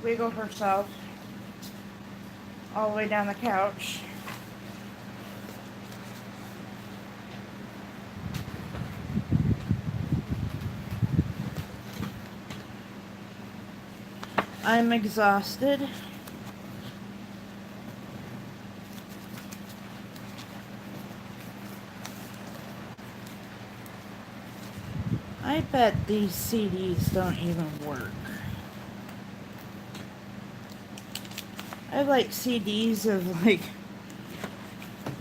wiggle herself all the way down the couch. I'm exhausted. I bet these CDs don't even work. I have like CDs of like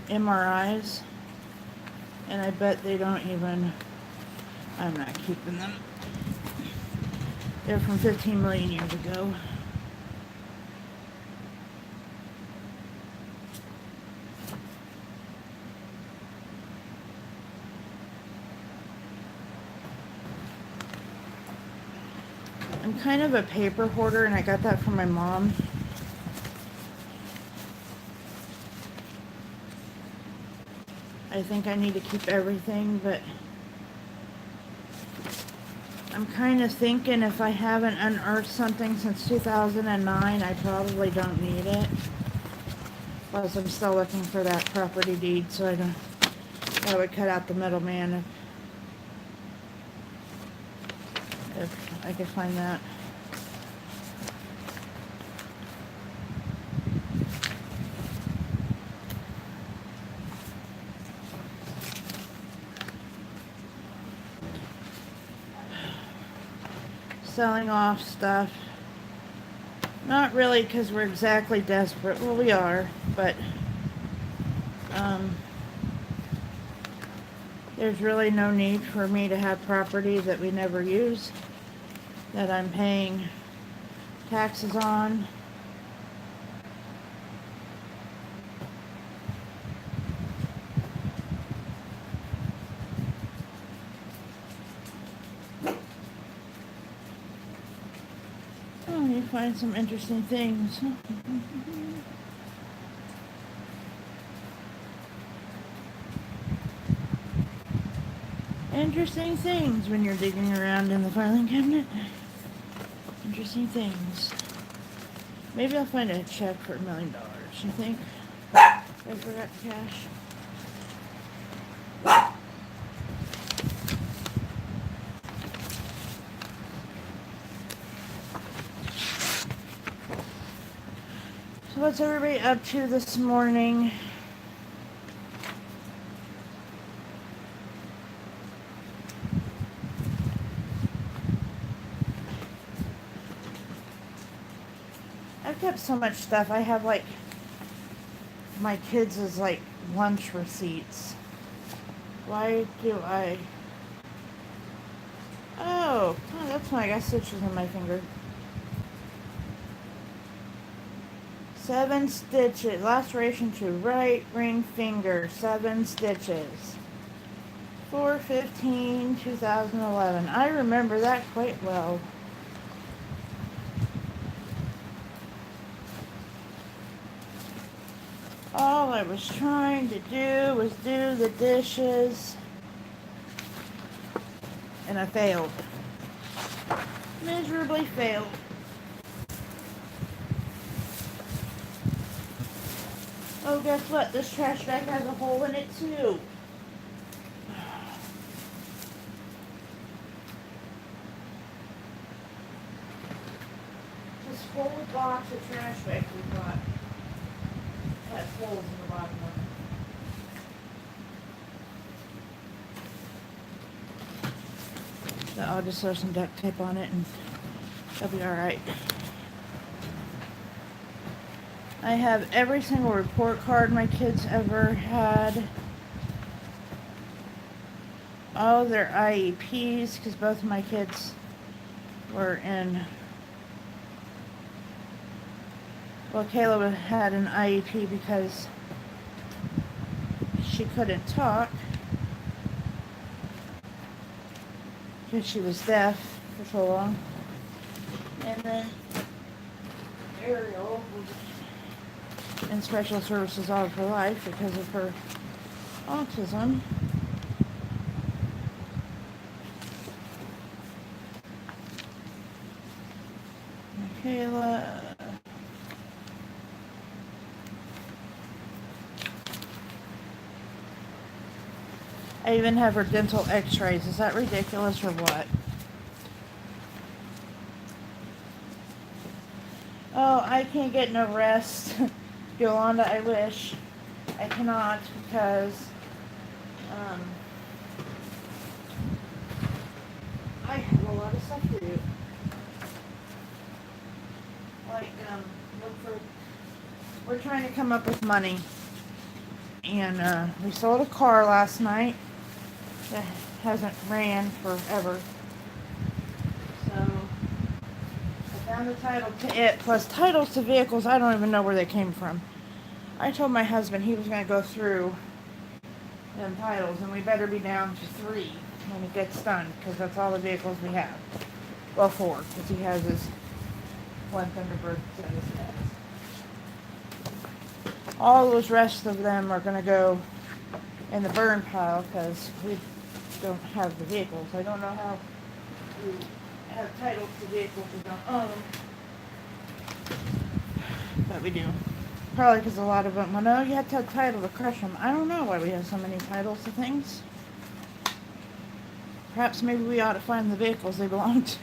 MRIs, and I bet they don't even, I'm not keeping them. They're from 15 million years ago. I'm kind of a paper hoarder, and I got that from my mom. I think I need to keep everything, but I'm kind of thinking if I haven't unearthed something since 2009, I probably don't need it. Plus, I'm still looking for that property deed, so that would cut out the middleman if I could find that. Selling off stuff. Not really because we're exactly desperate. Well, we are, but there's really no need for me to have property that we never use, that I'm paying taxes on. Oh, you find some interesting things. Interesting things when you're digging around in the filing cabinet. Interesting things. Maybe I'll find a check for $1 million, you think? I forgot cash. So what's everybody up to this morning? I've kept so much stuff. I have like my kids' is like lunch receipts. Why do I? Oh, that's why I got stitches in my finger. 7 stitches. Laceration to right ring finger. 7 stitches. 4/15/2011. I remember that quite well. I was trying to do was do the dishes, and I failed. Miserably failed. Oh, guess what? This trash bag has a hole in it too. This whole box of trash bags we got has holes in the bottom of it. So I'll just throw some duct tape on it and it'll be alright. I have every single report card my kids ever had. All their IEPs, because both of my kids were in. Well, Kayla had an IEP because she couldn't talk. Because she was deaf for so long. And then Ariel was in special services all of her life because of her autism. Kayla. I even have her dental x-rays. Is that ridiculous or what? Oh, I can't get no rest. Yolanda, I wish. I cannot because I have a lot of stuff to do. Like, we're trying to come up with money. And we sold a car last night that hasn't ran forever. So I found the title to it, plus titles to vehicles I don't even know where they came from. I told my husband he was going to go through them titles, and we better be down to 3 when it gets done, because that's all the vehicles we have. Well, 4, because he has his one Thunderbird set his dad's. All those rest of them are going to go in the burn pile because we don't have the vehicles. I don't know how we have titles to vehicles we don't own. But we do. Probably because a lot of them, well, no, you have to have title to crush them. I don't know why we have so many titles to things. Perhaps maybe we ought to find the vehicles they belong to.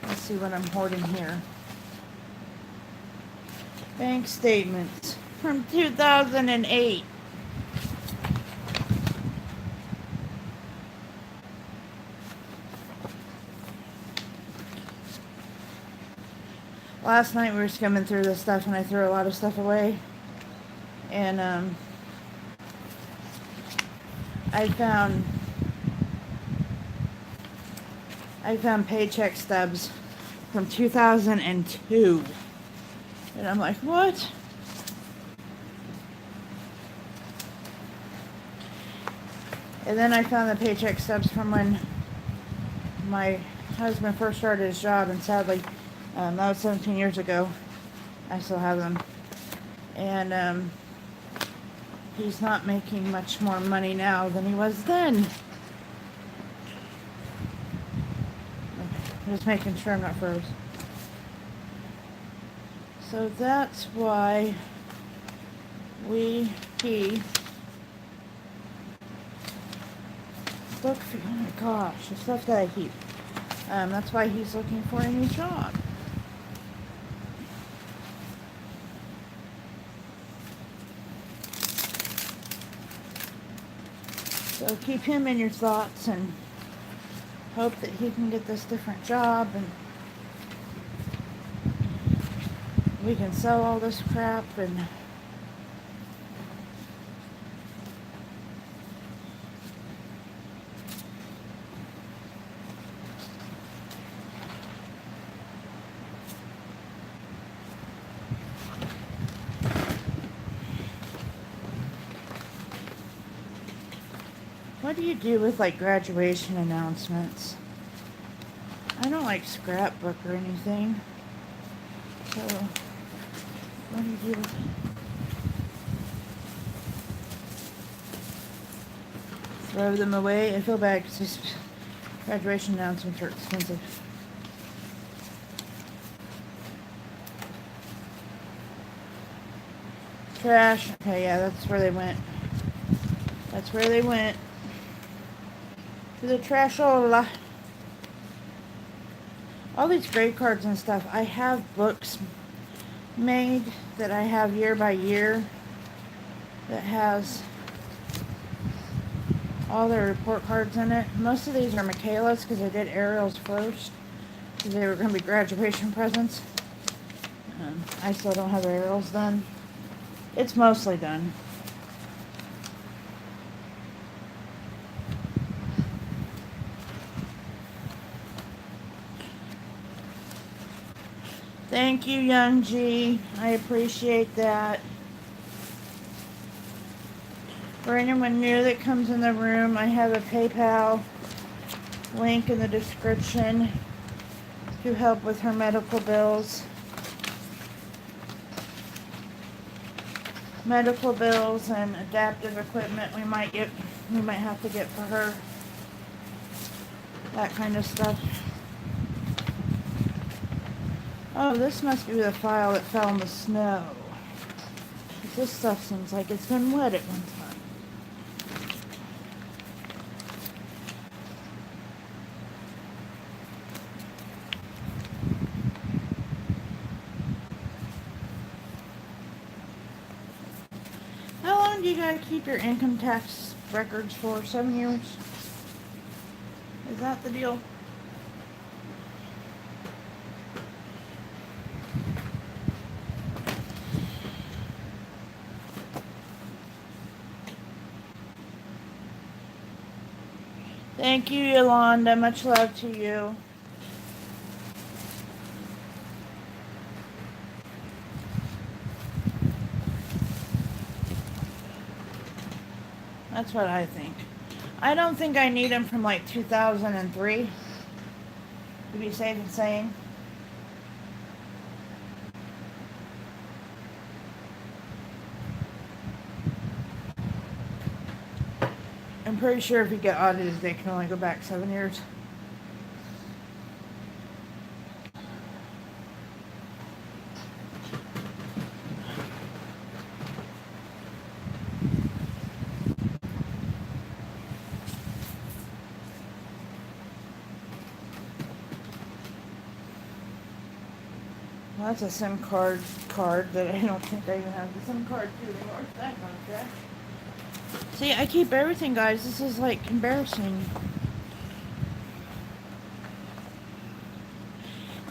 Let's see what I'm hoarding here. Bank statements from 2008. Last night we were skimming through this stuff and I threw a lot of stuff away. And I found paycheck stubs from 2002. And I'm like, what? And then I found the paycheck stubs from when my husband first started his job, and sadly, that was 17 years ago. I still have them. And he's not making much more money now than he was then. Just making sure I'm not froze. So that's why he look for, oh my gosh, the stuff that I keep. That's why he's looking for a new job. So keep him in your thoughts and hope that he can get this different job and we can sell all this crap and What do you do with like graduation announcements? I don't like scrapbook or anything. So, what do you do with throw them away? I feel bad because these graduation announcements are expensive. Trash. Okay, yeah, that's where they went. That's where they went. To the trashola. All these grade cards and stuff. I have books made that I have year by year that has all their report cards in it. Most of these are Michaela's because I did Ariel's first because they were going to be graduation presents. I still don't have Ariel's done. It's mostly done. Thank you, Young G. I appreciate that. For anyone new that comes in the room, I have a PayPal link in the description to help with her medical bills. Medical bills and adaptive equipment we might have to get for her. That kind of stuff. Oh, this must be the file that fell in the snow. This stuff seems like it's been wet at one time. How long do you gotta keep your income tax records for? 7 years? Is that the deal? Thank you, Yolanda. Much love to you. That's what I think. I don't think I need them from like 2003 to be safe and sane. I'm pretty sure if you get audited, they can only go back 7 years. Well, that's a SIM card that I don't think I even have the SIM card to anymore. That contract. See, I keep everything, guys. This is like embarrassing.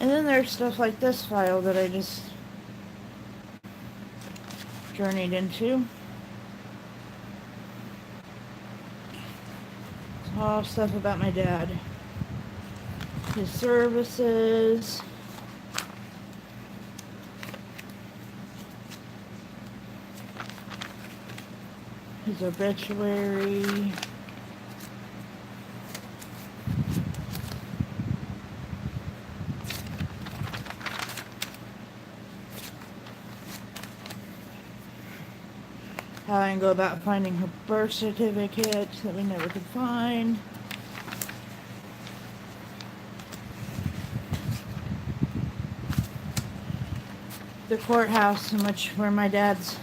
And then there's stuff like this file that I just journeyed into. It's all stuff about my dad. His services. His obituary. How I can go about finding her birth certificate that we never could find. The courthouse in where my dad's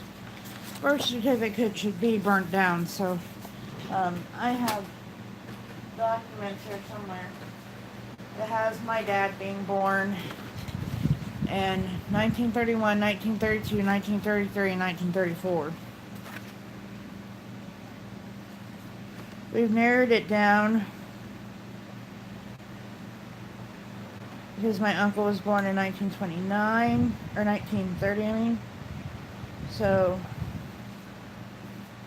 birth certificate should be burnt down, so I have documents here somewhere that has my dad being born in 1931, 1932, 1933, and 1934. We've narrowed it down because my uncle was born in 1929, or 1930, I mean. So,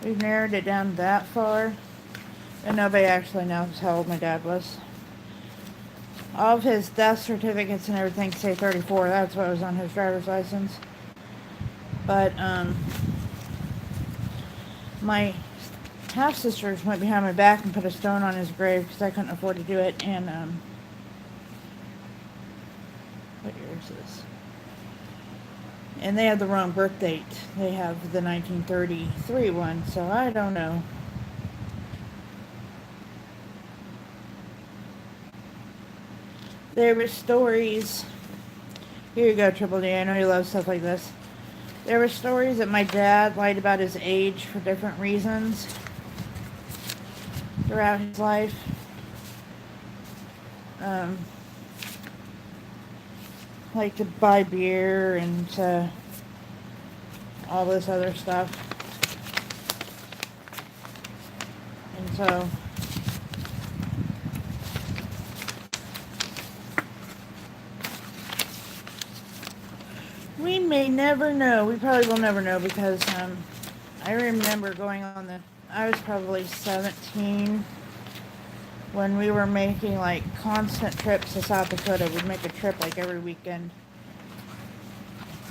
we've narrowed it down that far. And nobody actually knows how old my dad was. All of his death certificates and everything say 34. That's what was on his driver's license. But, my half-sisters went behind my back and put a stone on his grave because I couldn't afford to do it. And, what year is this? And they have the wrong birth date. They have the 1933 one, so I don't know. There were stories. Here you go, Triple D. I know you love stuff like this. There were stories that my dad lied about his age for different reasons throughout his life. Like to buy beer and to all this other stuff. And so we may never know. We probably will never know because I remember going on I was probably 17 when we were making like constant trips to South Dakota. We'd make a trip like every weekend.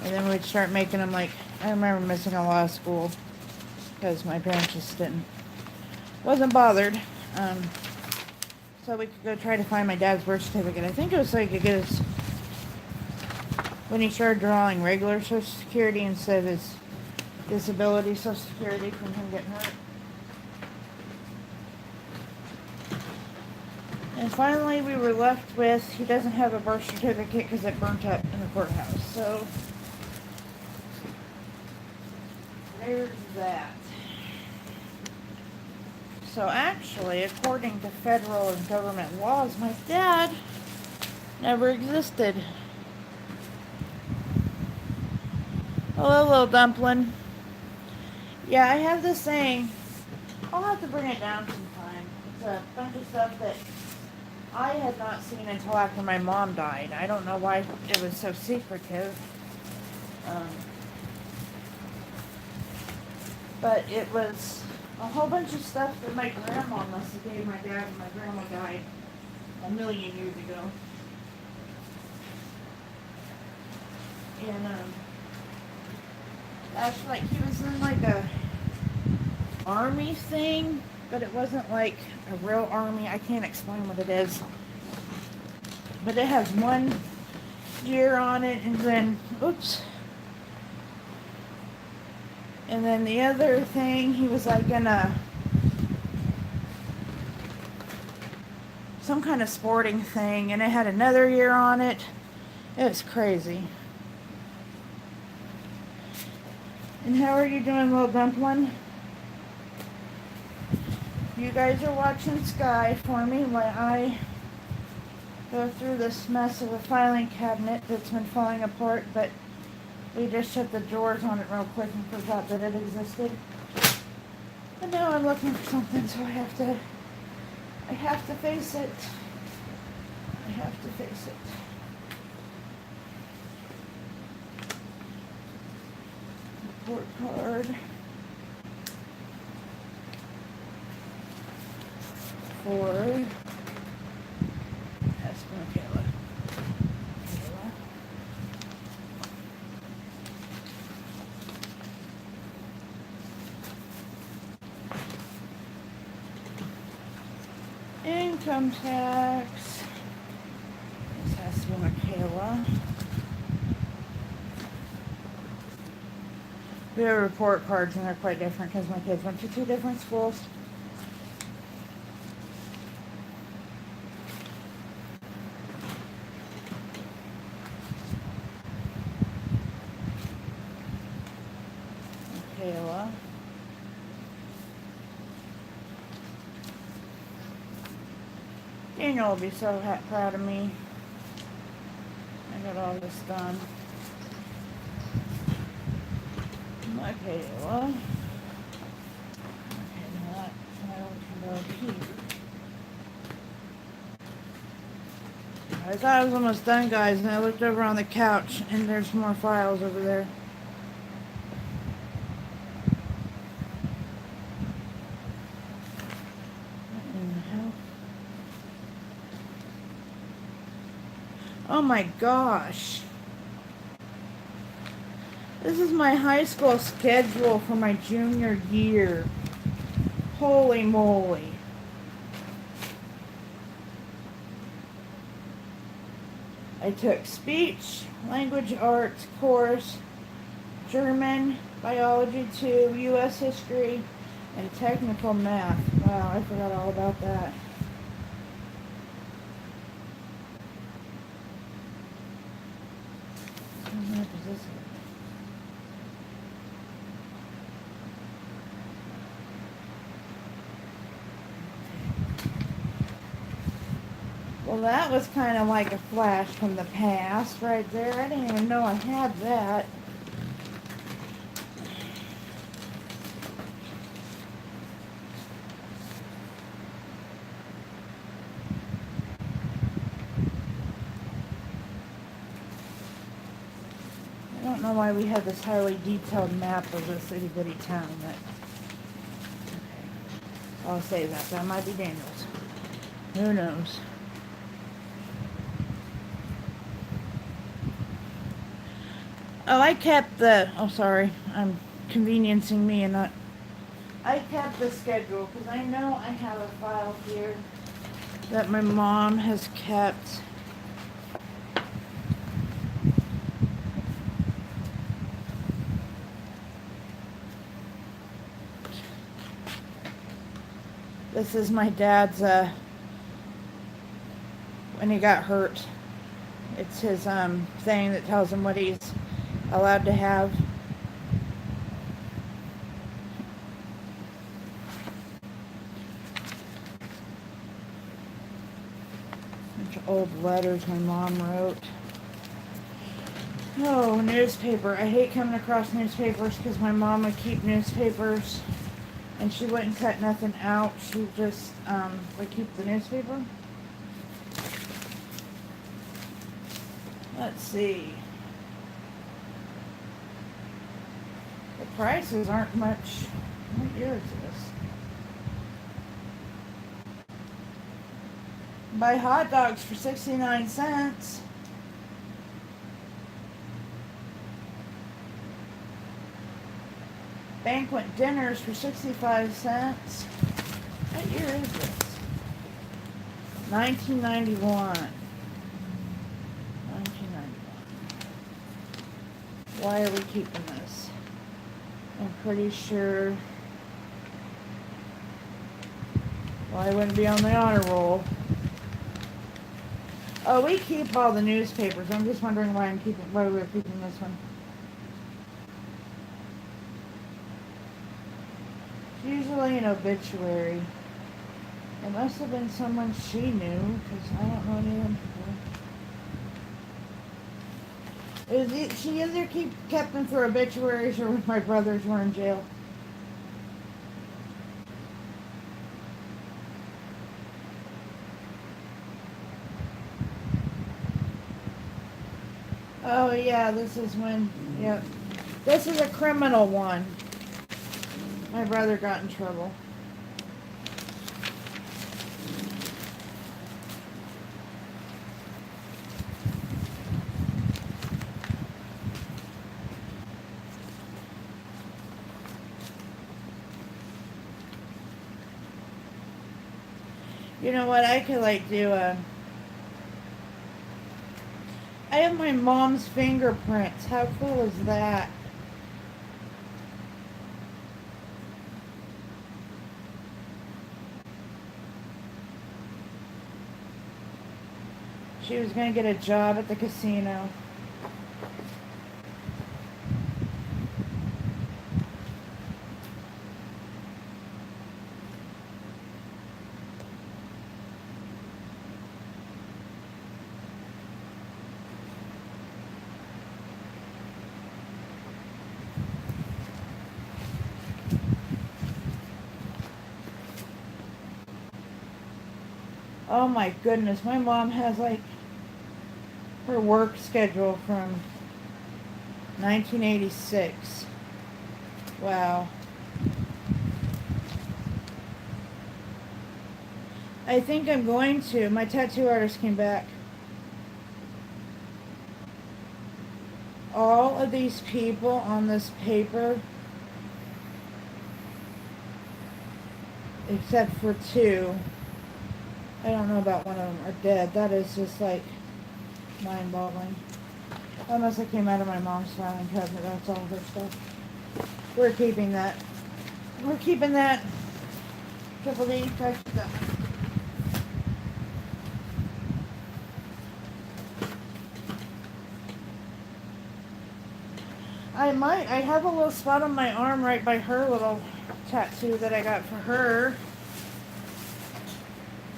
And then we'd start making them like, I remember missing a lot of school because my parents just wasn't bothered. So we could go try to find my dad's birth certificate. I think it was so he could get his, when he started drawing regular Social Security instead of his disability Social Security from him getting hurt. And finally we were left with, he doesn't have a birth certificate because it burnt up in the courthouse. So there's that. So actually, according to federal and government laws, my dad never existed. Hello, little dumpling. Yeah, I have this saying. I'll have to bring it down sometime. It's a bunch of stuff that I had not seen until after my mom died. I don't know why it was so secretive. But it was a whole bunch of stuff that my grandma must have gave my dad when my grandma died a million years ago. And actually, like, he was in like a army thing, but it wasn't like a real army. I can't explain what it is. But it has 1 year on it, and then, oops. And then the other thing, he was like in some kind of sporting thing, and it had another year on it. It was crazy. And how are you doing, little dumpling? You guys are watching Sky for me while I go through this mess of a filing cabinet that's been falling apart, but we just shut the drawers on it real quick and forgot that it existed. And now I'm looking for something, so I have to face it. I have to face it. Report card. For Kayla. Income tax. This has to be Michaela. We have report cards and they're quite different because my kids went to 2 different schools. Michaela. Daniel will be so proud of me. I got all this done. Michaela. Okay, now that file can go here. I thought I was almost done, guys, and I looked over on the couch, and there's more files over there. Oh my gosh. This is my high school schedule for my junior year. Holy moly. I took speech, language arts course, German, biology 2, U.S. history, and technical math. Wow, I forgot all about that. What map is this? Well, that was kind of like a flash from the past right there. I didn't even know I had that. I don't know why we have this highly detailed map of this itty bitty town, but okay. I'll say that. That might be Daniels. Who knows? Oh, I kept the. Oh, sorry. I'm conveniencing me and not. I kept the schedule because I know I have a file here that my mom has kept. This is my dad's, when he got hurt. It's his, thing that tells him what he's allowed to have. Bunch of old letters my mom wrote. Oh, newspaper. I hate coming across newspapers because my mom would keep newspapers and she wouldn't cut nothing out. She just, would keep the newspaper. Let's see. The prices aren't much. What year is this? Buy hot dogs for 69 cents. Banquet dinners for 65 cents. What year is this? 1991. Why are we keeping this? I'm pretty sure. Well, I wouldn't be on the honor roll. Oh, we keep all the newspapers. I'm just wondering why we're keeping this one. It's usually an obituary. It must have been someone she knew, because I don't know any of them people. She either kept them for obituaries or when my brothers were in jail. Oh yeah, this is when, yep. This is a criminal one. My brother got in trouble. You know what, I could like do a... I have my mom's fingerprints. How cool is that? She was going to get a job at the casino. Oh my goodness, my mom has like her work schedule from 1986. Wow. I think I'm going to. My tattoo artist came back. All of these people on this paper except for two. I don't know about one of them are dead. That is just like mind-boggling. That must have came out of my mom's filing cabinet. That's all her stuff. We're keeping that. We're keeping that. Triple D, touch that. I have a little spot on my arm right by her little tattoo that I got for her.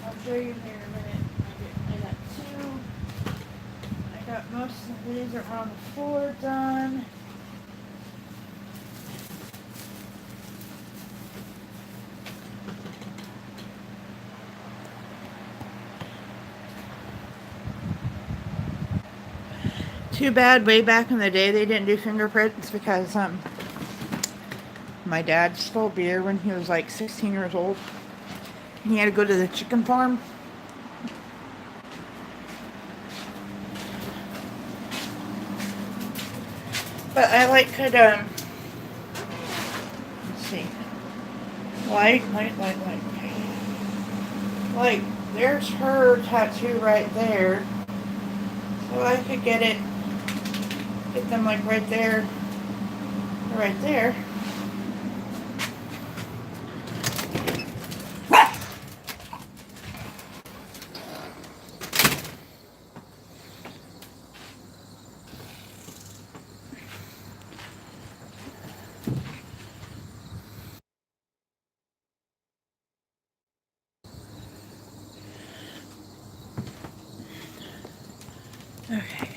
I'll show you here in a minute. I got two. I got most of these are on the floor done. Too bad way back in the day they didn't do fingerprints because my dad stole beer when he was like 16 years old. He had to go to the chicken farm. But I could let's see. Light. Okay. Like there's her tattoo right there. So I could get them like right there. Right there. Okay.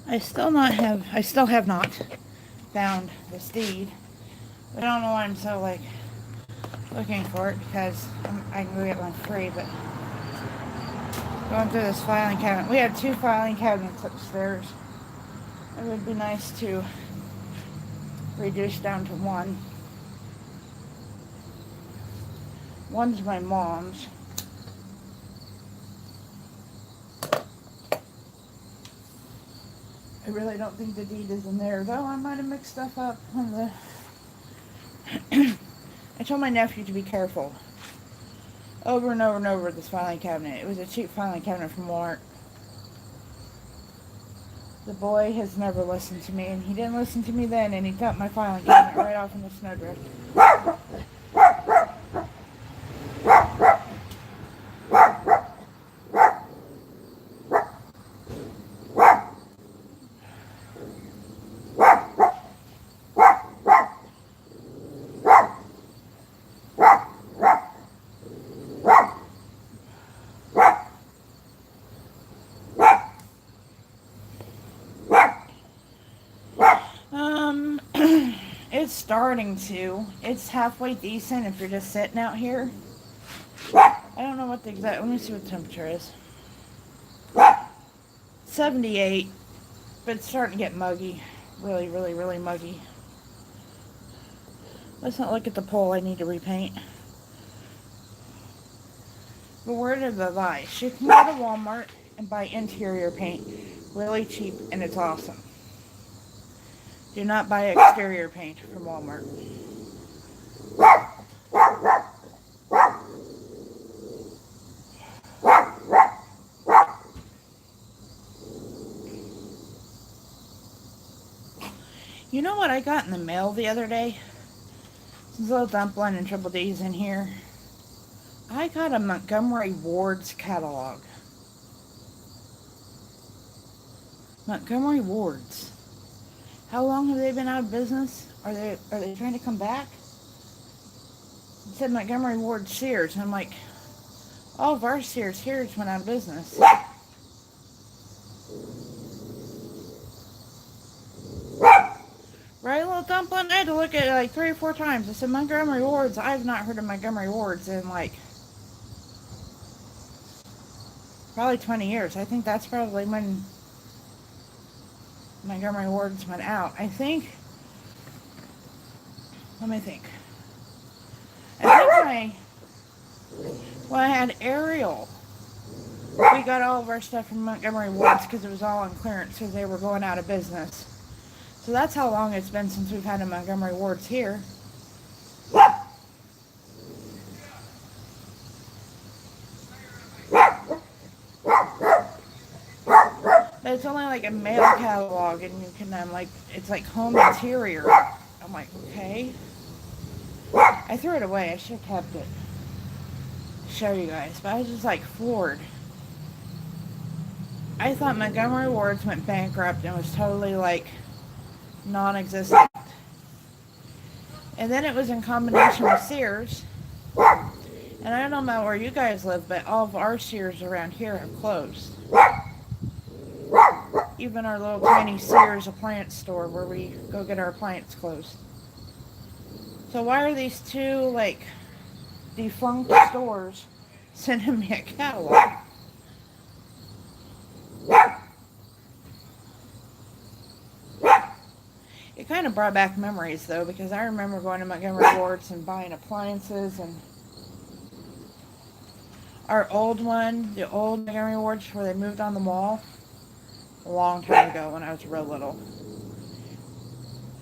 I still have not found this deed. I don't know why I'm so like looking for it because I can go get one free, but going through this filing cabinet. We have two filing cabinets upstairs. It would be nice to reduce down to one. One's my mom's. I really don't think the deed is in there, though I might have mixed stuff up on the... I told my nephew to be careful. Over and over and over with this filing cabinet. It was a cheap filing cabinet from Walmart. The boy has never listened to me, and he didn't listen to me then, and he dumped my filing cabinet right off in the snowdrift. It's starting to. It's halfway decent if you're just sitting out here. I don't know what the exact... Let me see what the temperature is. 78. But it's starting to get muggy. Really, really, really muggy. Let's not look at the pole I need to repaint. But word of advice, you can go to Walmart and buy interior paint. Really cheap, and it's awesome. Do not buy exterior paint from Walmart. You know what I got in the mail the other day? This little dumpling and Triple D's in here. I got a Montgomery Ward's catalog. Montgomery Ward's. How long have they been out of business? Are they trying to come back? It said Montgomery Ward Sears, and I'm like, all of our Sears here went out of business. Right, little dumpling? I had to look at it like 3 or 4 times. I said, Montgomery Ward's. I have not heard of Montgomery Ward's in like probably 20 years. I think that's probably when Montgomery Ward's went out. I think, let me think. I think when I had Ariel, We got all of our stuff from Montgomery Ward's because it was all on clearance because they were going out of business. So that's how long it's been since we've had a Montgomery Ward's here. But it's only like a mail catalog, and you can like it's like home interior. I'm like, okay. I threw it away. I should have kept it. Show you guys, but I was just like floored. I thought Montgomery Ward's went bankrupt and was totally like non-existent. And then it was in combination with Sears. And I don't know where you guys live, but all of our Sears around here have closed. Even our little tiny Sears appliance store where we go get our appliance closed. So why are these two like defunct stores sending me a catalog? It kind of brought back memories though, because I remember going to Montgomery Ward's and buying appliances, and our old one, the old Montgomery Ward's where they moved on the mall a long time ago when I was real little.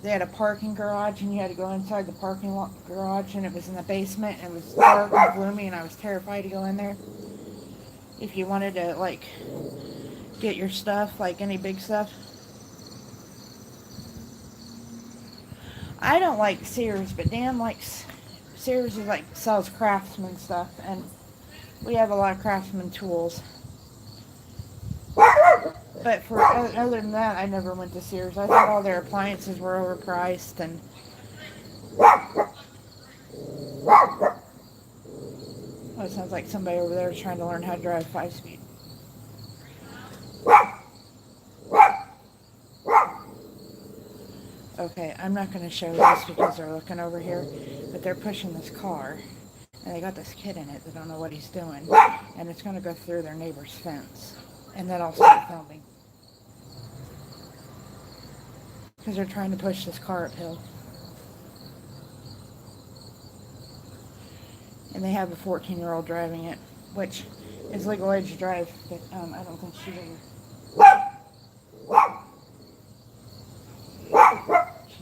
They had a parking garage, and you had to go inside the parking garage, and it was in the basement, and it was dark and gloomy, and I was terrified to go in there. If you wanted to like get your stuff, like any big stuff. I don't like Sears, but Dan likes Sears is like sells craftsman stuff, and we have a lot of craftsman tools. But for other than that, I never went to Sears. I thought all their appliances were overpriced, and oh, it sounds like somebody over there is trying to learn how to drive 5-speed. Okay, I'm not going to show this because they're looking over here, but they're pushing this car, and they got this kid in it that don't know what he's doing, and it's going to go through their neighbor's fence, and then I'll start filming. Because they're trying to push this car uphill. And they have a 14-year-old driving it, which is legal age to drive, but I don't think she's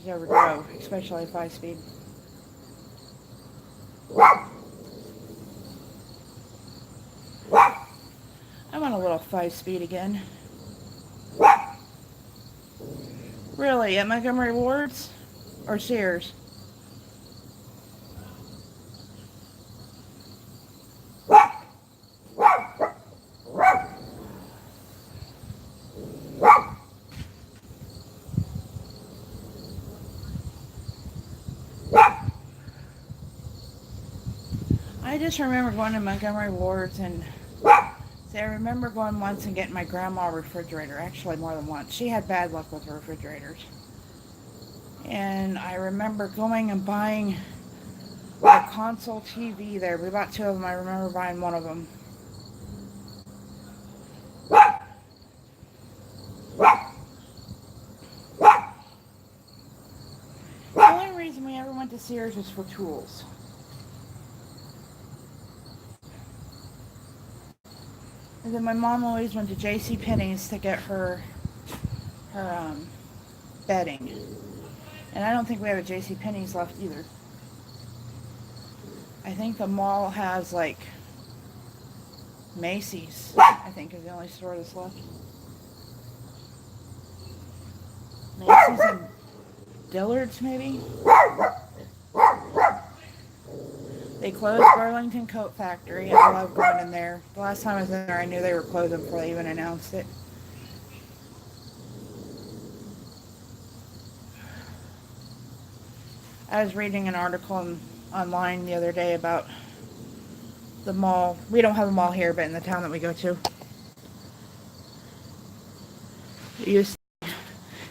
ever drove, especially 5-speed. I want a little 5-speed again. Really, at Montgomery Ward's or Sears? I just remember going to Montgomery Ward's, and see, I remember going once and getting my grandma a refrigerator, actually more than once. She had bad luck with her refrigerators. And I remember going and buying a console TV there. We bought 2 of them. I remember buying one of them. The only reason we ever went to Sears was for tools. And then my mom always went to JCPenney's to get her bedding. And I don't think we have a JCPenney's left either. I think the mall has like Macy's, I think is the only store that's left. Macy's and Dillard's maybe? They closed Burlington Coat Factory. I love going in there. The last time I was in there, I knew they were closing before they even announced it. I was reading an article online the other day about the mall. We don't have a mall here, but in the town that we go to.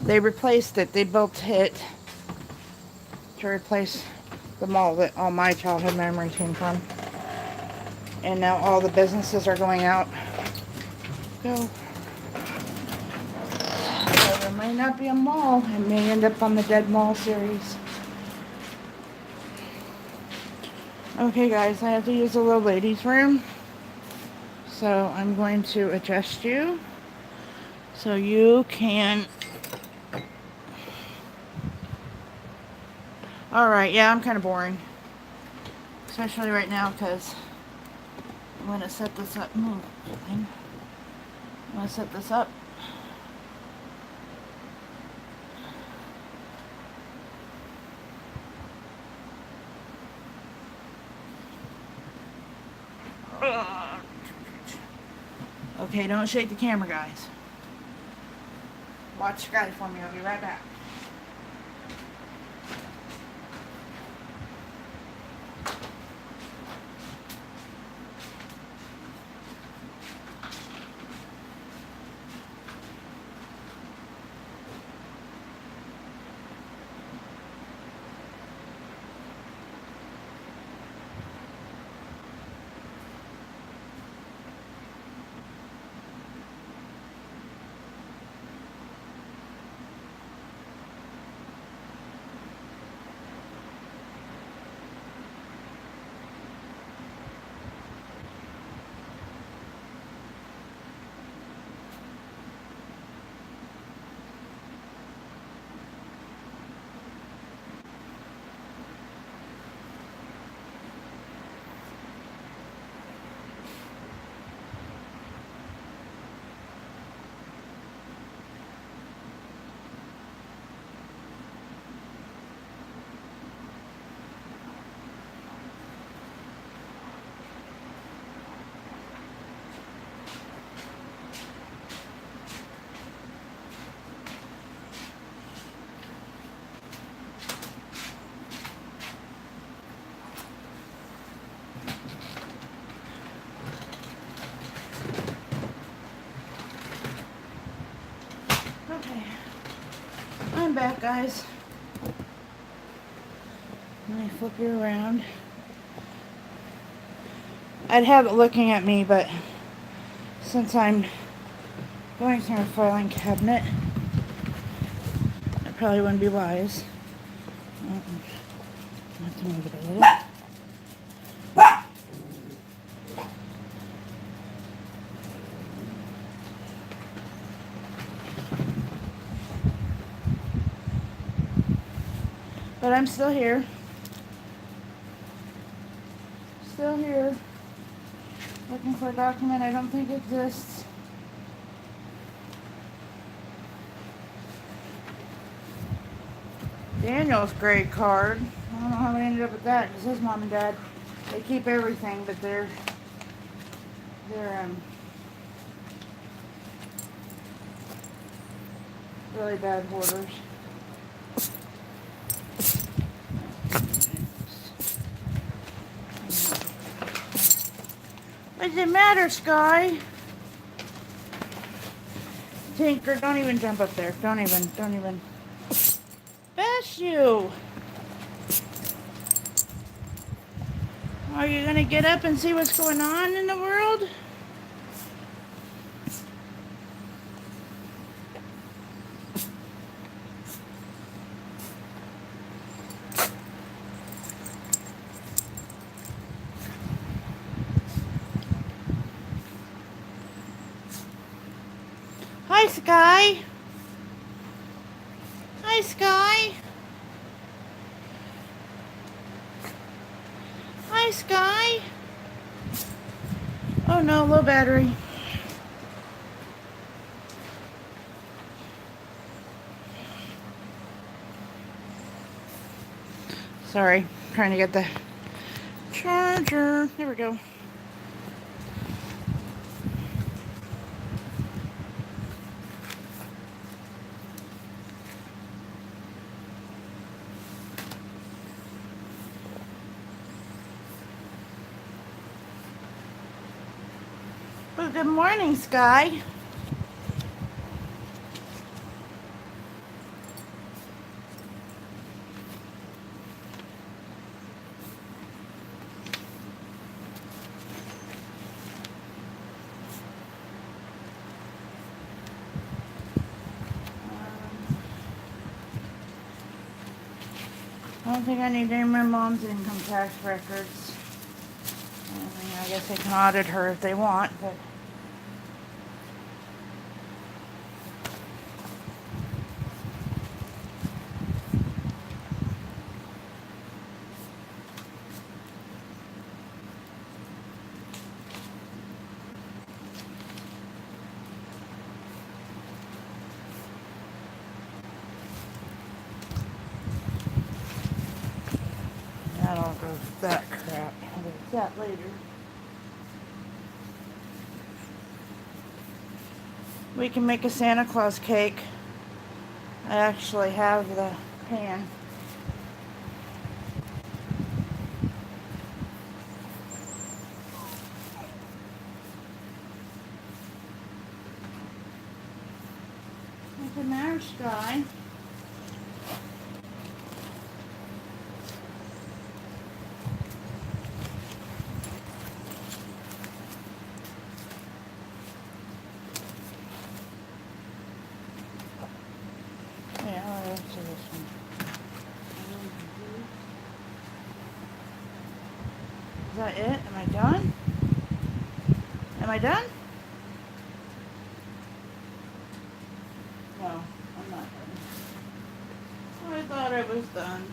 They replaced it. They built it to replace the mall that all my childhood memories came from. And now all the businesses are going out. Go. So there might not be a mall. It may end up on the Dead Mall series. Okay guys, I have to use the little ladies' room. So I'm going to adjust you so you can... Alright, yeah, I'm kind of boring. Especially right now because I'm going to set this up. I'm going to set this up. Okay, don't shake the camera, guys. Watch Skyla for me. I'll be right back. Okay. I'm back, guys. Let me flip you around. I'd have it looking at me, but since I'm going through a filing cabinet, it probably wouldn't be wise. I have to move it a little. But I'm still here. Still here. Looking for a document I don't think exists. Daniel's grade card. I don't know how we ended up with that because his mom and dad, they keep everything, but they're really bad hoarders. What does it matter, Sky? Tinker, don't even jump up there. Don't even. Bless you. Are you gonna get up and see what's going on in the world? Hi, Sky. Hi, Sky. Hi, Sky. Oh no, low battery. Sorry, trying to get the charger. There we go. Well, good morning, Sky. I don't think I need any more mom's income tax records. I mean, I guess they can audit her if they want, but Oh, that crap. I'll do that later. We can make a Santa Claus cake. I actually have the pan. What's the matter, Sky? Yeah, I'll answer this one. Is that it? Am I done? Am I done? No, I'm not done. I thought I was done.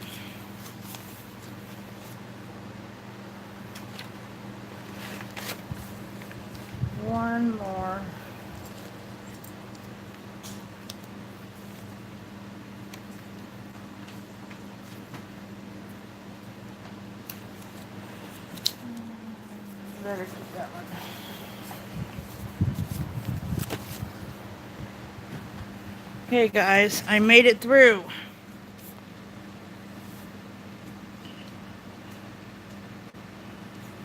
One more. Better keep that one. Okay, guys, I made it through.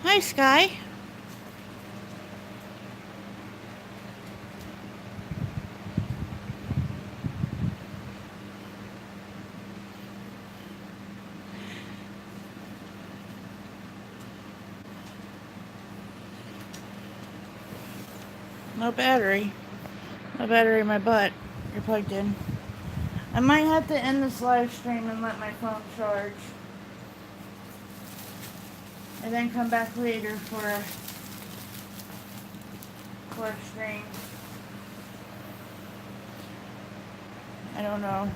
Hi, Sky. No battery. No battery in my butt. You're plugged in. I might have to end this live stream and let my phone charge. And then come back later for a stream. I don't know.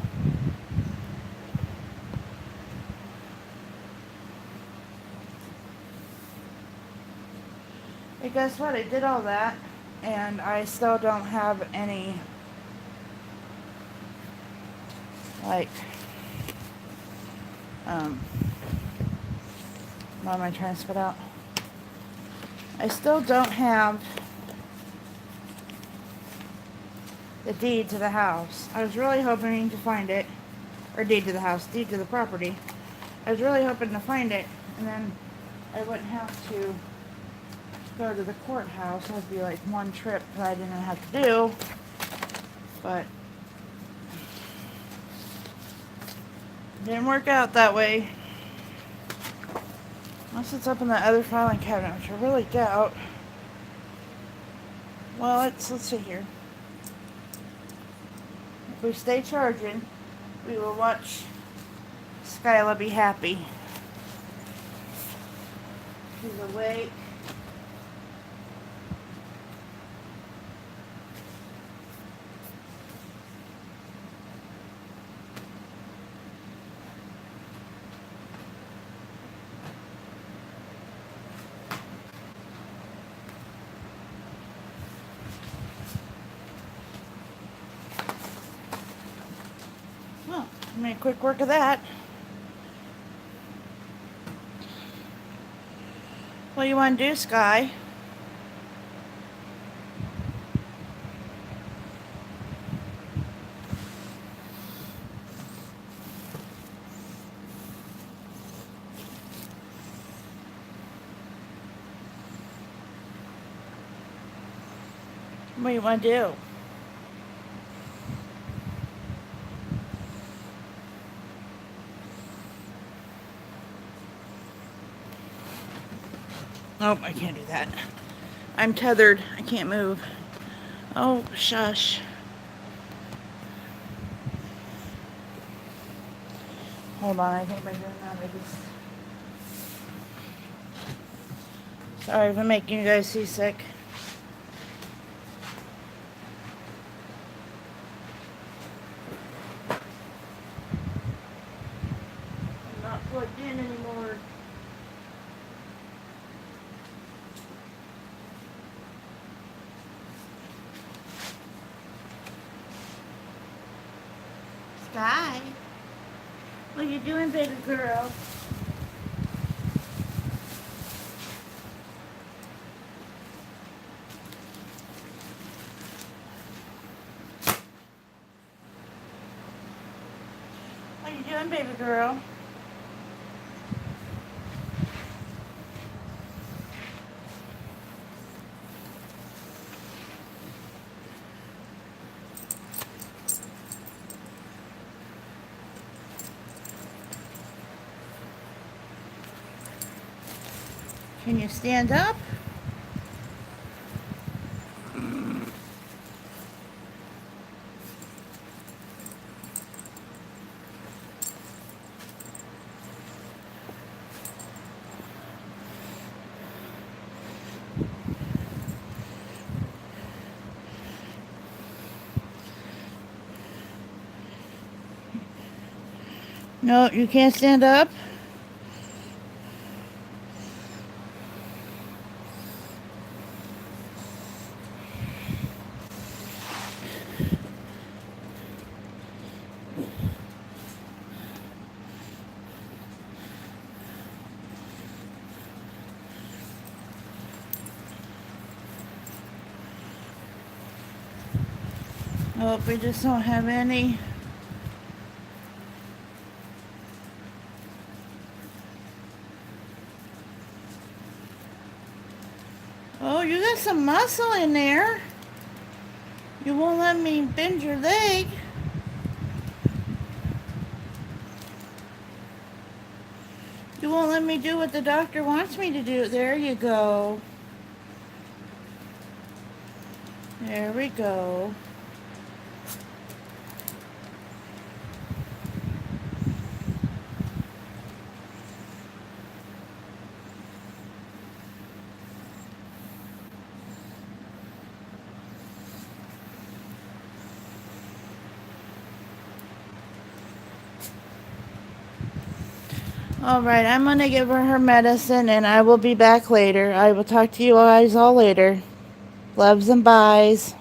Hey, guess what? I did all that, and I still don't have any, like, what am I trying to spit out? I still don't have the deed to the house. I was really hoping to find it, or deed to the house, deed to the property. I was really hoping to find it, and then I wouldn't have to go to the courthouse. That'd be like one trip that I didn't have to do, but it didn't work out that way. Unless it's up in the other filing cabinet, which I really doubt. Well, let's see here. If we stay charging, we will watch Skyla be happy. She's awake. Well, I made quick work of that. What do you want to do, Sky? What do you want to do? Nope, I can't do that. I'm tethered. I can't move. Oh, shush. Hold on, I think by doing that, I just... Sorry if I'm making you guys seasick. I'm not plugged in anymore. Sky, what are you doing, baby girl? you doing, baby girl? Can you stand up? No, you can't stand up? Oh, we just don't have any. Oh, you got some muscle in there. You won't let me bend your leg. You won't let me do what the doctor wants me to do. There you go. There we go. All right, I'm going to give her medicine and I will be back later. I will talk to you guys all later. Loves and byes.